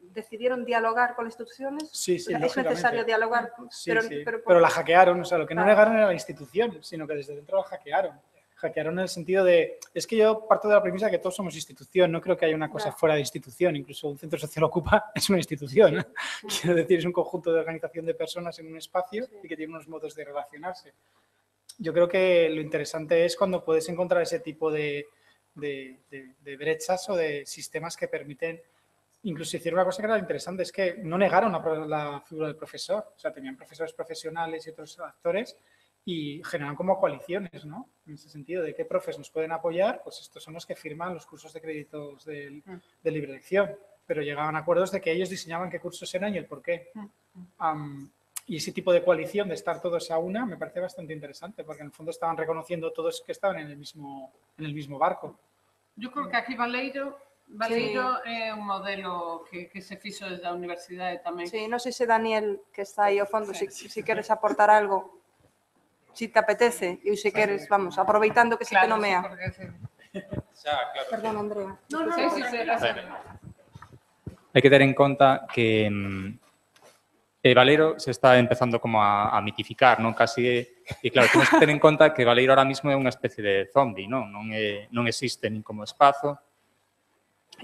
decidieron dialogar con las instituciones. Sí, sí, o sea, es necesario dialogar. Sí, pero la hackearon, o sea, lo que no negaron era la institución, sino que desde dentro la hackearon. Hackearon en el sentido de, es que yo parto de la premisa de que todos somos institución, no creo que haya una cosa fuera de institución, incluso un centro social Ocupa es una institución, ¿eh? Quiero decir, es un conjunto de organización de personas en un espacio y que tiene unos modos de relacionarse. Yo creo que lo interesante es cuando puedes encontrar ese tipo de de brechas o de sistemas que permiten. Incluso hicieron una cosa que era interesante, es que no negaron la figura del profesor. O sea, tenían profesores profesionales y otros actores y generan como coaliciones, ¿no? En ese sentido, de qué profes nos pueden apoyar, pues estos son los que firman los cursos de créditos de libre elección. Pero llegaban a acuerdos de que ellos diseñaban qué cursos eran y el por qué. Y ese tipo de coalición, de estar todos a una, me parece bastante interesante, porque en el fondo estaban reconociendo todos que estaban en el mismo barco. Yo creo que aquí Baleiro é un modelo que se fixo desde a universidade tamén. Sí, non sei se Daniel, que está aí ao fondo, si queres aportar algo, si te apetece, e se queres, vamos, aproveitando que se te nomea. Perdón, Andrea. No, sí, Hai que ter en conta que Baleiro se está empezando como a mitificar, non? Casi, e claro, temos que ter en conta que Baleiro ahora mismo é unha especie de zombie, non? Non existe nin como espazo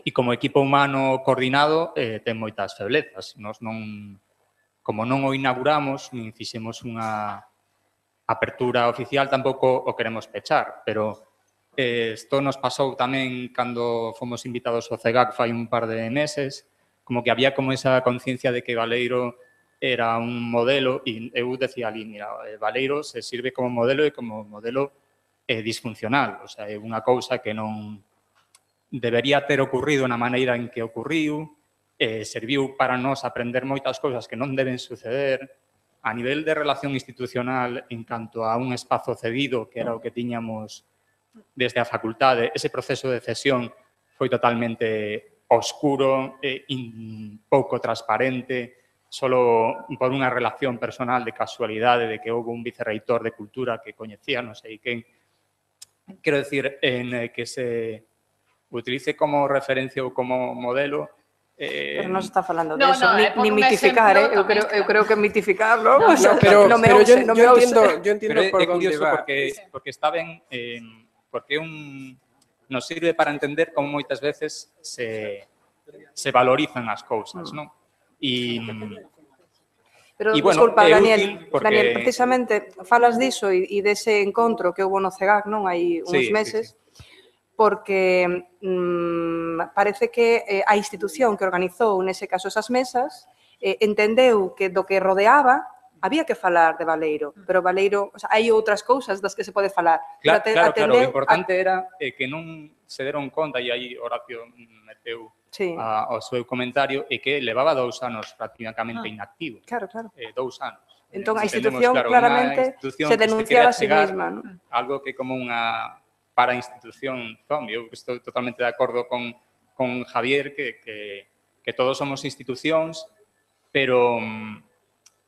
e como equipo humano coordinado ten moitas feblezas. Nos como non o inauguramos, nin fixemos unha apertura oficial, tampouco o queremos pechar, pero isto nos pasou tamén cando fomos invitados ao CEGAC fai un par de meses, como que había como esa conciencia de que Baleiro era un modelo e eu decía ali, mira, Baleiro se sirve como modelo e como modelo disfuncional, o sea, é unha cousa que non debería ter ocurrido na maneira en que ocurriu, serviu para nós aprender moitas cousas que non deben suceder. A nivel de relación institucional, en canto a un espazo cedido, que era o que tiñamos desde a facultade, ese proceso de cesión foi totalmente oscuro, pouco transparente, solo por unha relación personal de casualidade de que houve un vicerreitor de cultura que coñecía, non sei quen. Quero dicir, en que se utilice como referencia ou como modelo. Pero non se está falando de No, eso, por ni un mitificar, exemplo eu creo que mitificar, ¿no? No, pero yo entiendo Pero por é dónde curioso va. porque está ben, porque nos sirve para entender como moitas veces se valorizan as cousas, non? Pero, bueno, disculpa, é Daniel, útil porque- Daniel, precisamente, falas diso e dese encontro que houve no CEGAC, non? Hai uns Sí, meses, sí. porque parece que a institución que organizou, nese caso, esas mesas, entendeu que do que rodeaba había que falar de Baleiro, pero Baleiro, o sea, hai outras cousas das que se pode falar. Claro, o importante era que non se deron conta, e aí Horacio meteu o seu comentario, e que levaba 2 anos prácticamente inactivo. Claro, claro. 2 anos. Entón, a institución claramente se denunciaba a sí mesma, non? Algo que como unha parainstitución zombie. Eu estou totalmente de acordo con Javier que todos somos institucións, pero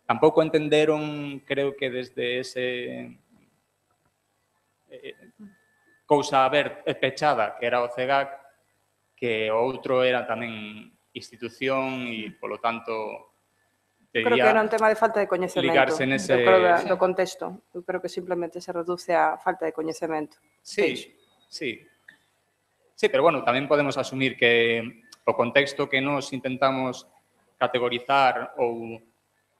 tampouco entenderon, creo que desde ese cousa pechada que era o CEGAC, que o outro era tamén institución e, polo tanto, Creo que era un tema de falta de coñecemento, ligarse nese... eu creo do contexto. Eu creo que simplemente se reduce a falta de coñecemento. Sí, pero bueno, tamén podemos asumir que o contexto que nos intentamos categorizar ou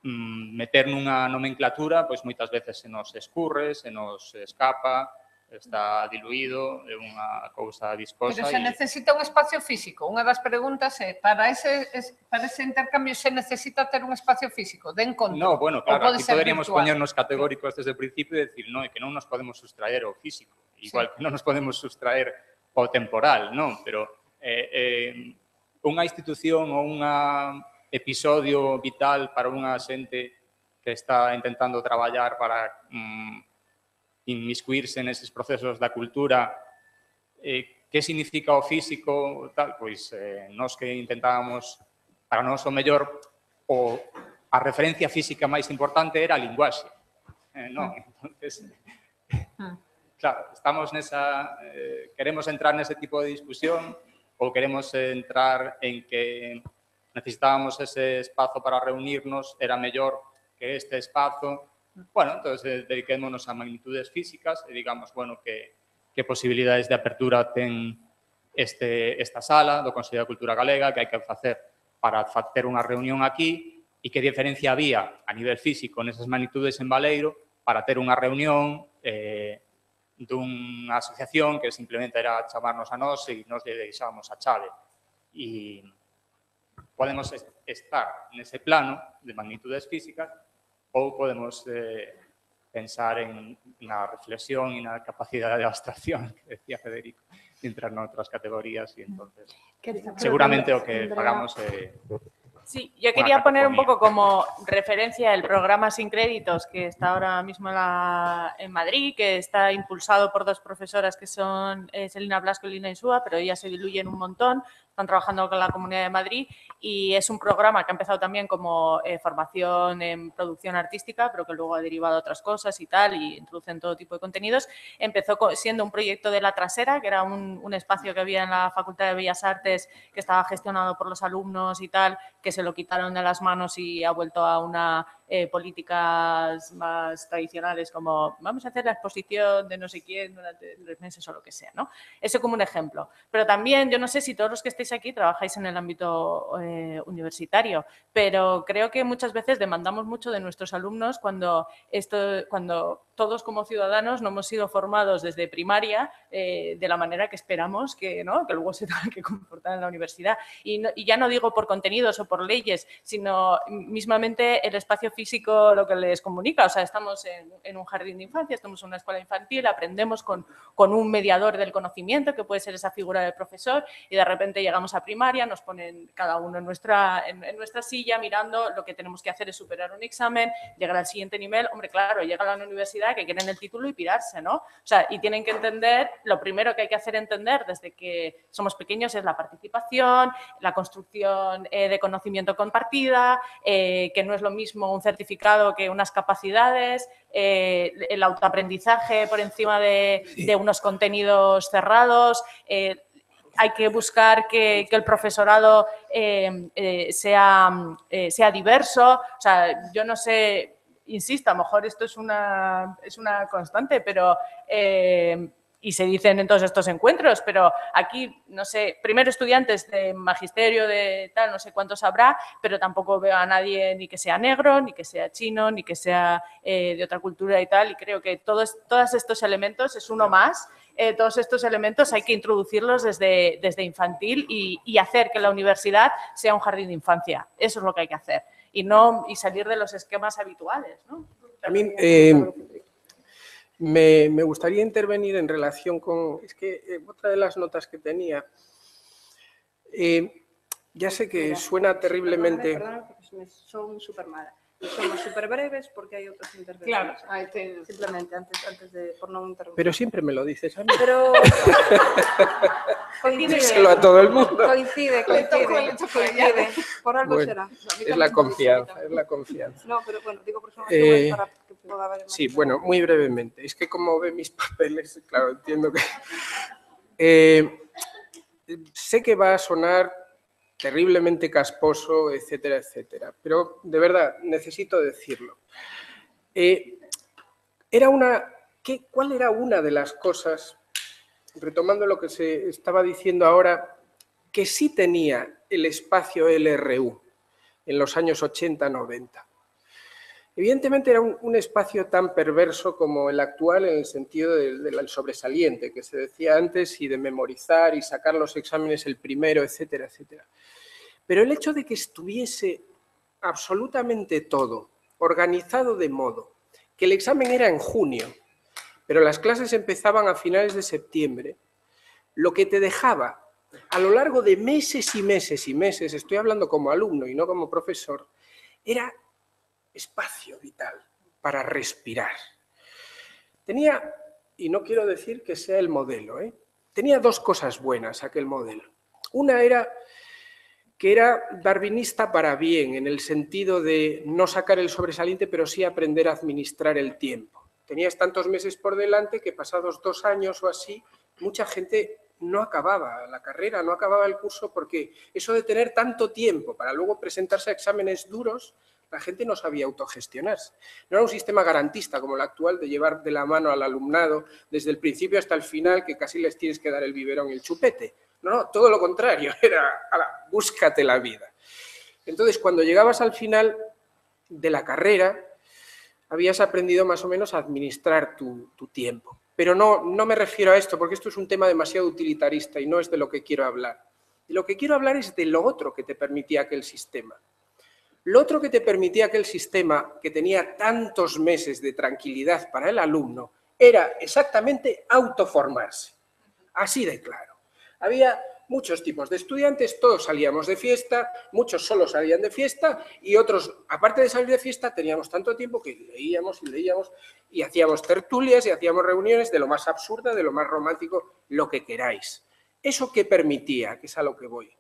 meter nunha nomenclatura, pois moitas veces se nos escurre, se nos escapa, está diluído, é unha cousa viscosa. Pero se necesita un espacio físico. Unha das preguntas é, para ese intercambio se necesita ter un espacio físico de encontro? No, bueno, claro, aquí poderíamos virtual? poñernos categóricos desde o principio e decir, no, é que non nos podemos sustraer ao físico, igual que non nos podemos sustraer ao temporal, non? Pero unha institución ou un episodio vital para unha xente que está intentando traballar para inmiscuirse neses procesos da cultura, que significa o físico, tal, pois nós que intentábamos, para nós o mellor, a referencia física máis importante era a linguaxe, non? Entonces, claro, estamos nesa, queremos entrar nese tipo de discusión ou queremos entrar en que necesitábamos ese espazo para reunirnos, era mellor que este espazo. Bueno, entonces dediquémonos a magnitudes físicas e digamos, bueno, que posibilidades de apertura ten esta sala do Consello de Cultura Galega, que hai que facer para ter unha reunión aquí e que diferencia había a nivel físico nesas magnitudes en Baleiro para ter unha reunión dunha asociación que simplemente era chamarnos a nós e nos deixábamos a chave. E podemos estar nese plano de magnitudes físicas ou podemos pensar na reflexión e na capacidade de abstracción, que decía Federico, entrar noutras categorías e entonces seguramente o que pagamos Sí, yo quería poner un poco como referencia el programa Sin Créditos que está ahora mismo en Madrid, que está impulsado por dos profesoras que son Selina Blasco y Lina Insúa, pero ellas se diluyen un montón, están trabajando con la Comunidad de Madrid y es un programa que ha empezado también como formación en producción artística, pero que luego ha derivado a otras cosas y tal, y introducen todo tipo de contenidos. Empezó siendo un proyecto de La Trasera, que era un espacio que había en la Facultad de Bellas Artes que estaba gestionado por los alumnos y tal, que se lo quitaron de las manos y ha vuelto a una políticas más tradicionales como vamos a hacer la exposición de no sé quién durante 3 meses o lo que sea, ¿no? Eso como un ejemplo. Pero también, yo no sé si todos los que estáis aquí trabajáis en el ámbito universitario, pero creo que muchas veces demandamos mucho de nuestros alumnos cuando todos como ciudadanos no hemos sido formados desde primaria de la manera que esperamos que, ¿no? Que luego se tenga que comportar en la universidad. Y ya no digo por contenidos o por leyes, sino mismamente el espacio físico lo que les comunica. O sea, estamos en un jardín de infancia, estamos en una escuela infantil, aprendemos con un mediador del conocimiento, que puede ser esa figura del profesor, y de repente llegamos a primaria, nos ponen cada uno en nuestra silla mirando, lo que tenemos que hacer es superar un examen, llegar al siguiente nivel. Hombre, claro, llega a la universidad que quieren el título y pirarse, ¿no? O sea, y tienen que entender, lo primero que hay que hacer entender desde que somos pequeños es la participación, la construcción de conocimiento compartida, que no es lo mismo un certificado que unas capacidades, el autoaprendizaje por encima de unos contenidos cerrados. Hay que buscar que el profesorado sea diverso. O sea, yo no sé, insisto, a lo mejor esto es una constante, pero y se dicen en todos estos encuentros, pero aquí, no sé, primero estudiantes de magisterio, de tal, no sé cuántos habrá, pero tampoco veo a nadie ni que sea negro, ni que sea chino, ni que sea de otra cultura y tal, y creo que todos estos elementos es uno más. Todos estos elementos hay que introducirlos desde infantil y hacer que la universidad sea un jardín de infancia. Eso es lo que hay que hacer. Y salir de los esquemas habituales, ¿no? A mí me gustaría intervenir en relación con... Es que otra de las notas que tenía... ya sé que suena terriblemente... Perdona, porque son súper malas. Somos súper breves porque hay otras intervenciones. Claro, simplemente antes de por no interrumpir. Pero siempre me lo dices a mí. Pero Díselo a todo el mundo. Coincide. Por algo Bueno, será. es la confianza, No, pero bueno, digo por eso para que pueda haber más. Sí, bueno, muy brevemente. Es que como ve mis papeles, claro, entiendo que... sé que va a sonar terriblemente casposo, etcétera, etcétera. Pero, de verdad, necesito decirlo. ¿Cuál era una de las cosas, retomando lo que se estaba diciendo ahora, que sí tenía el espacio LRU en los años 80-90? Evidentemente era un espacio tan perverso como el actual en el sentido del sobresaliente, que se decía antes, y de memorizar y sacar los exámenes el primero, etcétera, etcétera. Pero el hecho de que estuviese absolutamente todo organizado de modo que el examen era en junio, pero las clases empezaban a finales de septiembre, lo que te dejaba a lo largo de meses y meses y meses, estoy hablando como alumno y no como profesor, era espacio vital para respirar. Tenía, y no quiero decir que sea el modelo, tenía dos cosas buenas aquel modelo. Una era que era darwinista para bien, en el sentido de no sacar el sobresaliente, pero sí aprender a administrar el tiempo. Tenías tantos meses por delante que pasados 2 años o así, mucha gente no acababa la carrera, no acababa el curso, porque eso de tener tanto tiempo para luego presentarse a exámenes duros, la gente no sabía autogestionarse. No era un sistema garantista como el actual de llevar de la mano al alumnado desde el principio hasta el final, que casi les tienes que dar el biberón y el chupete. No, todo lo contrario, era, búscate la vida. Entonces, cuando llegabas al final de la carrera, habías aprendido más o menos a administrar tu tiempo. pero no me refiero a esto, porque esto es un tema demasiado utilitarista y no es de lo que quiero hablar. De lo que quiero hablar es de lo otro que te permitía aquel sistema. Lo otro que te permitía aquel sistema, que tenía tantos meses de tranquilidad para el alumno, era exactamente autoformarse. Así de claro. Había muchos tipos de estudiantes, todos salíamos de fiesta, muchos solo salían de fiesta y otros, aparte de salir de fiesta, teníamos tanto tiempo que leíamos y hacíamos tertulias y hacíamos reuniones de lo más absurda, de lo más romántico, lo que queráis. ¿Eso qué permitía? Que es a lo que voy.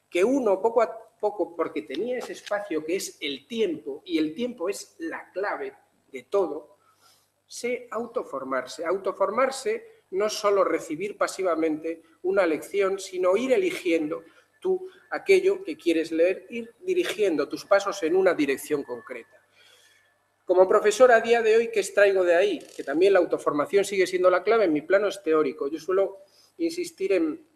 Que uno, poco a poco, porque tenía ese espacio que es el tiempo, y el tiempo es la clave de todo, se autoformarse. Autoformarse no es solo recibir pasivamente una lección, sino ir eligiendo tú aquello que quieres leer, ir dirigiendo tus pasos en una dirección concreta. Como profesor a día de hoy, ¿qué extraigo de ahí? Que también la autoformación sigue siendo la clave, en mi plano es teórico. Yo suelo insistir en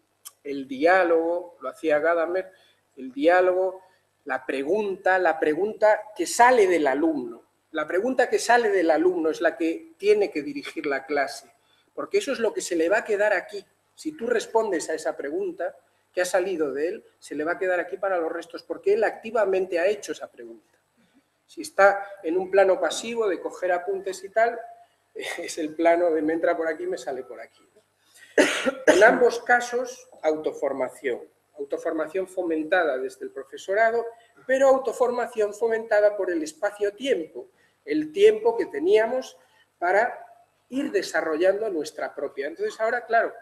el diálogo, lo hacía Gadamer, el diálogo, la pregunta que sale del alumno. La pregunta que sale del alumno es la que tiene que dirigir la clase, porque eso es lo que se le va a quedar aquí. Si tú respondes a esa pregunta que ha salido de él, se le va a quedar aquí para los restos, porque él activamente ha hecho esa pregunta. Si está en un plano pasivo de coger apuntes y tal, es el plano de me entra por aquí, me sale por aquí. En ambos casos, autoformación. Autoformación fomentada desde el profesorado, pero autoformación fomentada por el espacio-tiempo, el tiempo que teníamos para ir desarrollando nuestra propia. Entonces ahora, claro,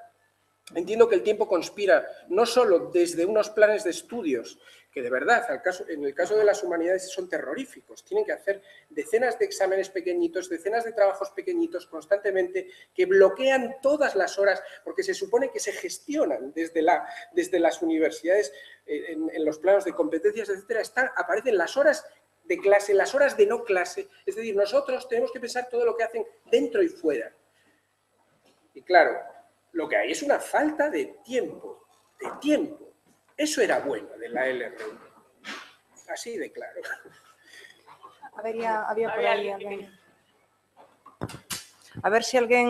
entiendo que el tiempo conspira no solo desde unos planes de estudios, que de verdad, en el caso de las humanidades son terroríficos, tienen que hacer decenas de exámenes pequeñitos, decenas de trabajos pequeñitos constantemente, que bloquean todas las horas, porque se supone que se gestionan desde las universidades, en los planos de competencias, etcétera, aparecen las horas de clase, las horas de no clase, es decir, nosotros tenemos que pensar todo lo que hacen dentro y fuera. Y claro, lo que hay es una falta de tiempo, Eso era bueno de la LRU, así de claro. Había por aí alguén. A ver se alguén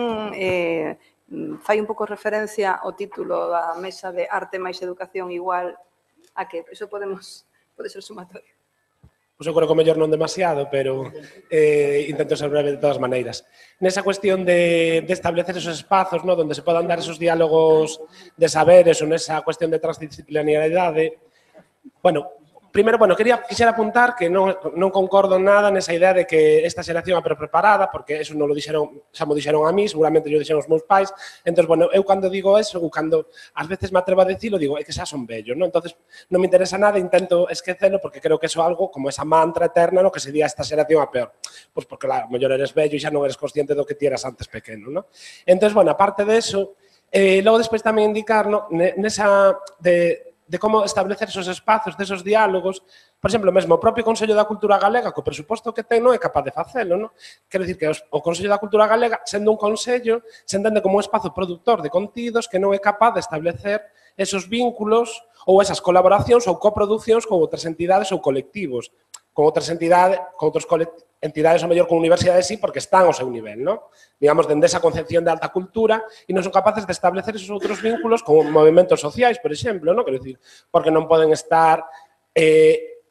fai un pouco referencia ao título da mesa de Arte máis Educación igual a que eso pode ser sumatorio. Pois eu creo que o mellor non demasiado, pero intento ser breve de todas maneiras. Nesa cuestión de establecer esos espazos, ¿no?, donde se podan dar esos diálogos de saberes ou nesa cuestión de transdisciplinariedade, bueno, primeiro, quixera apuntar que non concordo nada nesa idea de que esta xeración é preparada, porque eso non lo dixeron, xa mo dixeron a mí, seguramente yo dixeron os meus pais. Entón, eu cando digo eso, cando ás veces me atrevo a dicilo, digo, é que xa son vellos, non? Entón, non me interesa nada, intento esquecelo, porque creo que eso é algo como esa mantra eterna, no que se di a esta xeración a peor. Pois porque, claro, mellor eres vello e xa non eres consciente do que ti eras antes pequeno, non? Entón, aparte de eso, logo despois tamén indicar, nesa de como establecer esos espacios, desos diálogos, por exemplo, mesmo o propio Consello da Cultura Galega, co presuposto que ten, non é capaz de facelo, non? Quero dicir que o Consello da Cultura Galega, sendo un consello, se entende como un espazo productor de contidos que non é capaz de establecer esos vínculos ou esas colaboracións ou coproduccións con outras entidades ou colectivos, con outras entidades, entidades ou mellor con universidades sí, porque están ao seu nivel, non? Digamos, dende esa concepción de alta cultura e non son capaces de establecer esos outros vínculos con movimentos sociais, por exemplo, non? Quero dicir, porque non poden estar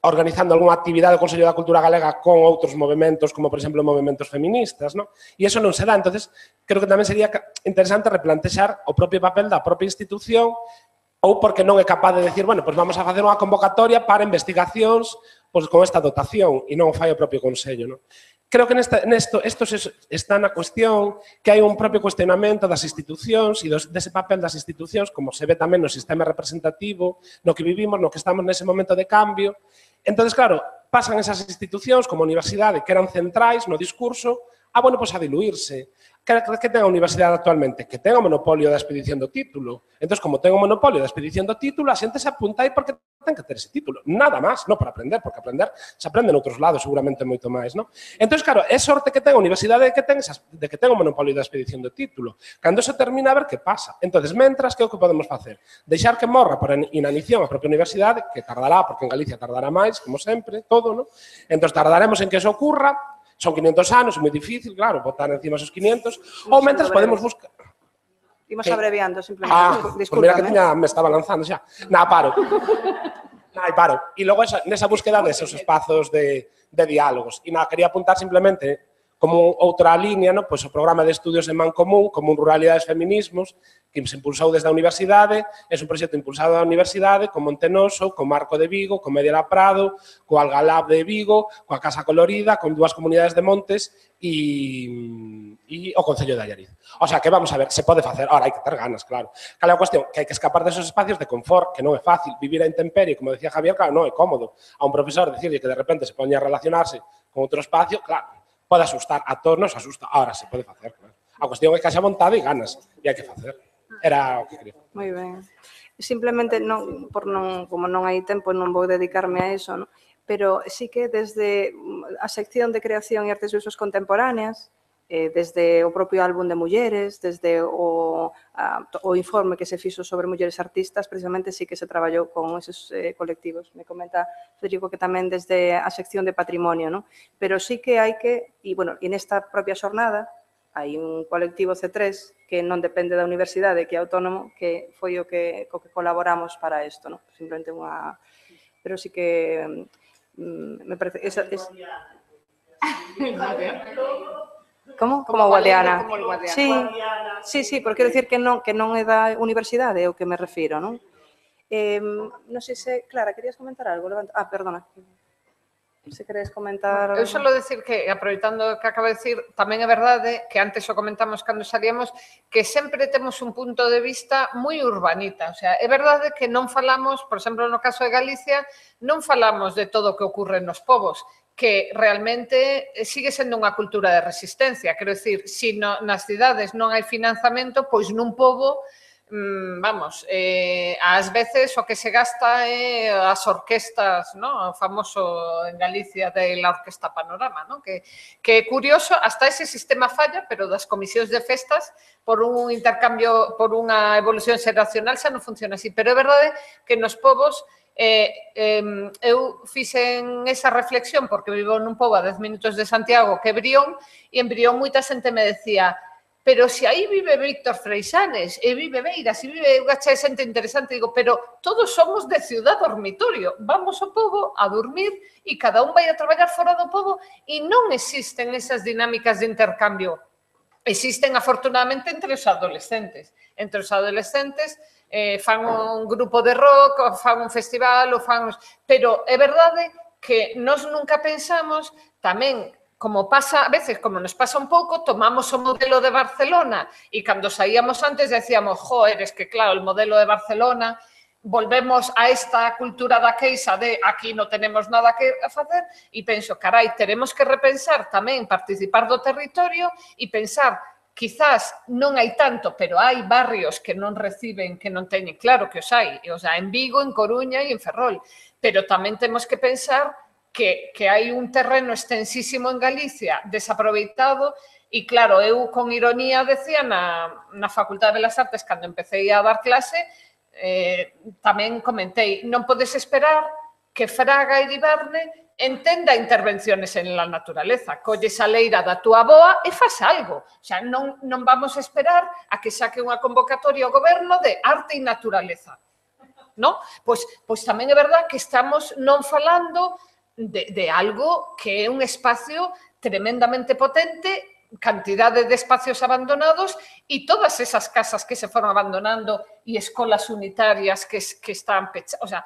organizando algunha actividade do Consello da Cultura Galega con outros movimentos, como, por exemplo, movimentos feministas, non? E iso non se dá. Entonces, creo que tamén sería interesante replantexar o propio papel da propia institución ou porque non é capaz de decir, bueno, pois vamos a facer unha convocatoria para investigacións pois con esta dotación e non o fai o propio Consello, non? Creo que isto está na cuestión que hai un propio cuestionamento das institucións e dese papel das institucións, como se ve tamén no sistema representativo, no que vivimos, no que estamos nese momento de cambio. Entón, claro, pasan esas institucións como a universidade que eran centrais no discurso, pois a diluirse. Que ten a universidade actualmente? Que ten o monopolio da expedición do título. Entón, como ten o monopolio da expedición do título, a xente se apunta aí porque ten que ter ese título. Nada máis, non para aprender, porque aprender se aprende en outros lados, seguramente moito máis, non? Entón, claro, é sorte que ten a universidade de que ten o monopolio da expedición do título. Cando eso termina, a ver que pasa. Entón, mentras, que é o que podemos facer? Deixar que morra por inanición a propia universidade, que tardará, porque en Galicia tardará máis, como sempre, todo, non? Entón, tardaremos en que eso ocurra. Son 500 anos, é moi difícil, claro, botar encima esos 500, ou mentras podemos buscar... Imos abreviando, simplemente. Pues mira que Discúlpame. me estaba lanzando xa. Paro. Paro. E logo nesa búsqueda deses espazos de diálogos. E quería apuntar simplemente como outra línea, pois o programa de estudios en Mancomún, Común Ruralidades e Feminismos, que se impulsou desde a Universidade, é un proxecto impulsado da Universidade, con Montenoso, con Marco de Vigo, con Mediala Prado, co Algalab de Vigo, coa Casa Colorida, con 2 comunidades de montes e o Concello de Allariz. O sea, que vamos a ver, se pode facer, ahora hai que ter ganas, claro. Cal é a cuestión? Que hai que escapar desos espacios de confort, que non é fácil. Vivir a intemperie, como decía Javier, claro, non é cómodo. A un profesor decirle que de repente se poña a relacionarse con outro espacio, claro, pode asustar, a todos nos asusta, ahora se pode facer, claro. A cuestión é que haxa vontade e ganas, e hai que facer. Era o que quería. Moi ben. Simplemente, como non hai tempo, non vou dedicarme a eso, non? Pero sí que desde a sección de creación e artes e usos contemporáneas, desde o propio álbum de mulleres, desde o informe que se fixo sobre mulleres artistas, precisamente sí que se traballou con esos colectivos. Me comenta Federico que tamén desde a sección de patrimonio, non? Pero sí que hai que, e nesta propia xornada, hai un colectivo C3 que non depende da universidade, que é autónomo, que foi o que colaboramos para isto, non? Simplemente unha... Pero sí que me parece... Como? Como Guadiana. Sí, porque quero dicir que non é da universidade, é o que me refiro, non? Non sei se... Clara, querías comentar algo? Perdona. Se queres comentar... Eu solo decir que, aproveitando o que acabo de decir, tamén é verdade que antes o comentamos cando salíamos, que sempre temos un punto de vista moi urbanita. O sea, é verdade que non falamos, por exemplo, no caso de Galicia, non falamos de todo o que ocorre nos povos, que realmente sigue sendo unha cultura de resistencia. Quero dicir, se nas cidades non hai financiamento, pois nun pobo, vamos, ás veces o que se gasta é as orquestas, o famoso en Galicia de la Orquesta Panorama, que é curioso, hasta ese sistema falla, pero das comisións de festas, por un intercambio, por unha evolución xeracional, xa non funciona así. Pero é verdade que nos povos, eu fixen esa reflexión porque vivo nun pobo a 10 minutos de Santiago, que é Brión, e en Brión moita xente me decía: pero se aí vive Víctor Freixanes, e vive Beiras, e vive unha chea xente interesante, digo, pero todos somos de ciudad dormitorio, vamos ao pobo a dormir e cada un vai a traballar fora do pobo e non existen esas dinámicas de intercambio. Existen, afortunadamente, entre os adolescentes. Entre os adolescentes fan un grupo de rock, fan un festival, pero é verdade que nós nunca pensamos tamén, como pasa, a veces, como nos pasa un pouco, tomamos o modelo de Barcelona e cando saíamos antes decíamos, joder, es que claro, el modelo de Barcelona, volvemos a esta cultura da queixa de aquí non tenemos nada que facer e penso, carai, teremos que repensar tamén participar do territorio e pensar, quizás non hai tanto, pero hai barrios que non reciben, que non teñen, claro que os hai, en Vigo, en Coruña e en Ferrol, pero tamén temos que pensar que hai un terreno extensísimo en Galicia desaproveitado e, claro, eu con ironía decía na Facultade de Belas Artes, cando empecé a dar clase, tamén comentei, non podes esperar que Fraga e Iberne entenda intervenciones en la naturaleza. Colles a leira da túa avoa e faz algo. O sea, non vamos a esperar a que saque unha convocatoria ao goberno de arte e naturaleza. Pois tamén é verdad que estamos non falando de algo que é un espacio tremendamente potente, cantidade de espacios abandonados e todas esas casas que se foron abandonando e escolas unitarias que están pechadas. O sea,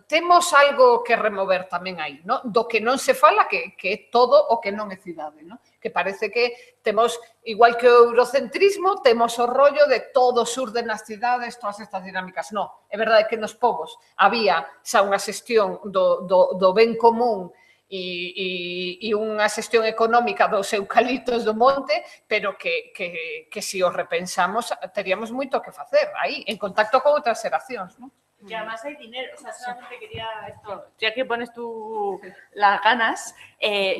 temos algo que remover tamén aí, do que non se fala, que é todo o que non é cidade, que parece que temos, igual que o eurocentrismo, temos o rollo de todo o sur de nas cidades, todas estas dinámicas. Non, é verdade que nos povos había xa unha xestión do ben común e unha xestión económica dos eucaliptos do monte, pero que se o repensamos teríamos moito que facer aí, en contacto con outras xeracións, non? Y además hay dinero, o sea, solamente quería esto, ya que pones tú las ganas,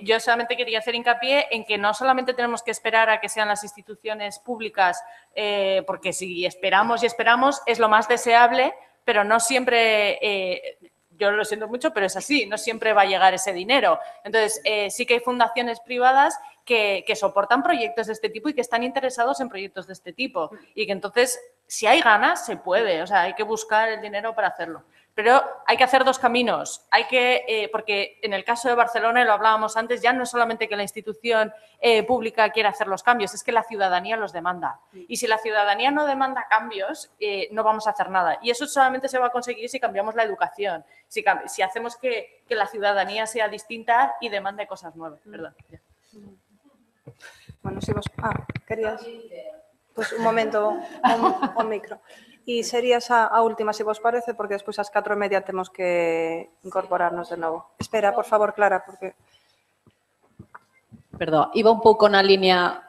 yo solamente quería hacer hincapié en que no solamente tenemos que esperar a que sean las instituciones públicas, porque si esperamos y esperamos es lo más deseable, pero no siempre, yo lo siento mucho, pero es así, no siempre va a llegar ese dinero. Entonces, sí que hay fundaciones privadas que soportan proyectos de este tipo y que están interesados en proyectos de este tipo. Y que entonces, si hay ganas, se puede. O sea, hay que buscar el dinero para hacerlo. Pero hay que hacer dos caminos. Porque en el caso de Barcelona, y lo hablábamos antes, ya no es solamente que la institución pública quiera hacer los cambios, es que la ciudadanía los demanda. Y si la ciudadanía no demanda cambios, no vamos a hacer nada. Y eso solamente se va a conseguir si cambiamos la educación, si hacemos que la ciudadanía sea distinta y demande cosas nuevas. Perdón. Bueno, si vos... querías... Pues un momento, un micro. E sería a última, se vos parece, porque despois ás 4:30 temos que incorporarnos de novo. Espera, por favor, Clara, porque... Perdón, iba un pouco na línea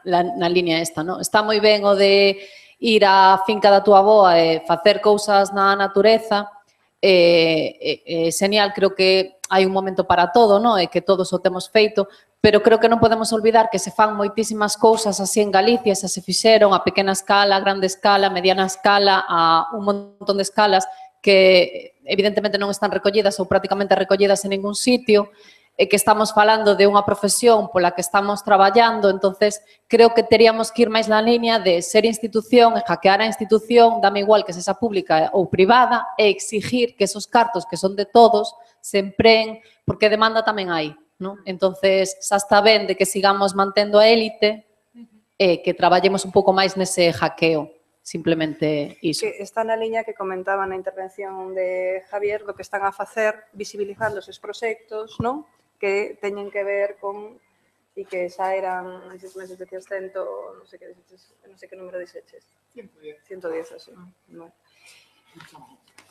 esta, non? Está moi ben o de ir á finca da túa avoa e facer cousas na natureza, genial, creo que hai un momento para todo, non? E que todos o temos feito, pero creo que non podemos olvidar que se fan moitísimas cousas así en Galicia, xa se fixeron a pequena escala, a grande escala, a mediana escala, a un montón de escalas que evidentemente non están recollidas ou prácticamente recollidas en ningún sitio, e que estamos falando de unha profesión pola que estamos traballando, entonces creo que teríamos que ir máis na línea de ser institución e hackear a institución, dame igual que sexa pública ou privada, e exigir que esos cartos que son de todos se empleen, porque demanda tamén hai. ¿No? Entonces, xa está ben de que sigamos mantendo a élite e que traballemos un pouco máis nese hackeo, simplemente iso. Que está na liña que comentaba na intervención de Javier, do que están a facer visibilizando esos proxectos, non? Que teñen que ver con e que xa eran, esos meses de 100, non sei que número dixeches. 110, así. Bueno.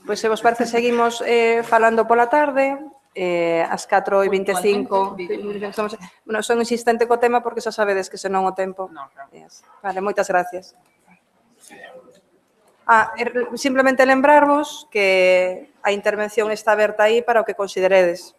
Pois, se vos parece, seguimos falando pola tarde, ás 4:25. Bueno, son insistente co tema porque xa sabedes que senón o tempo... Vale, moitas gracias. Simplemente lembrarvos que a intervención está aberta aí para o que consideredes.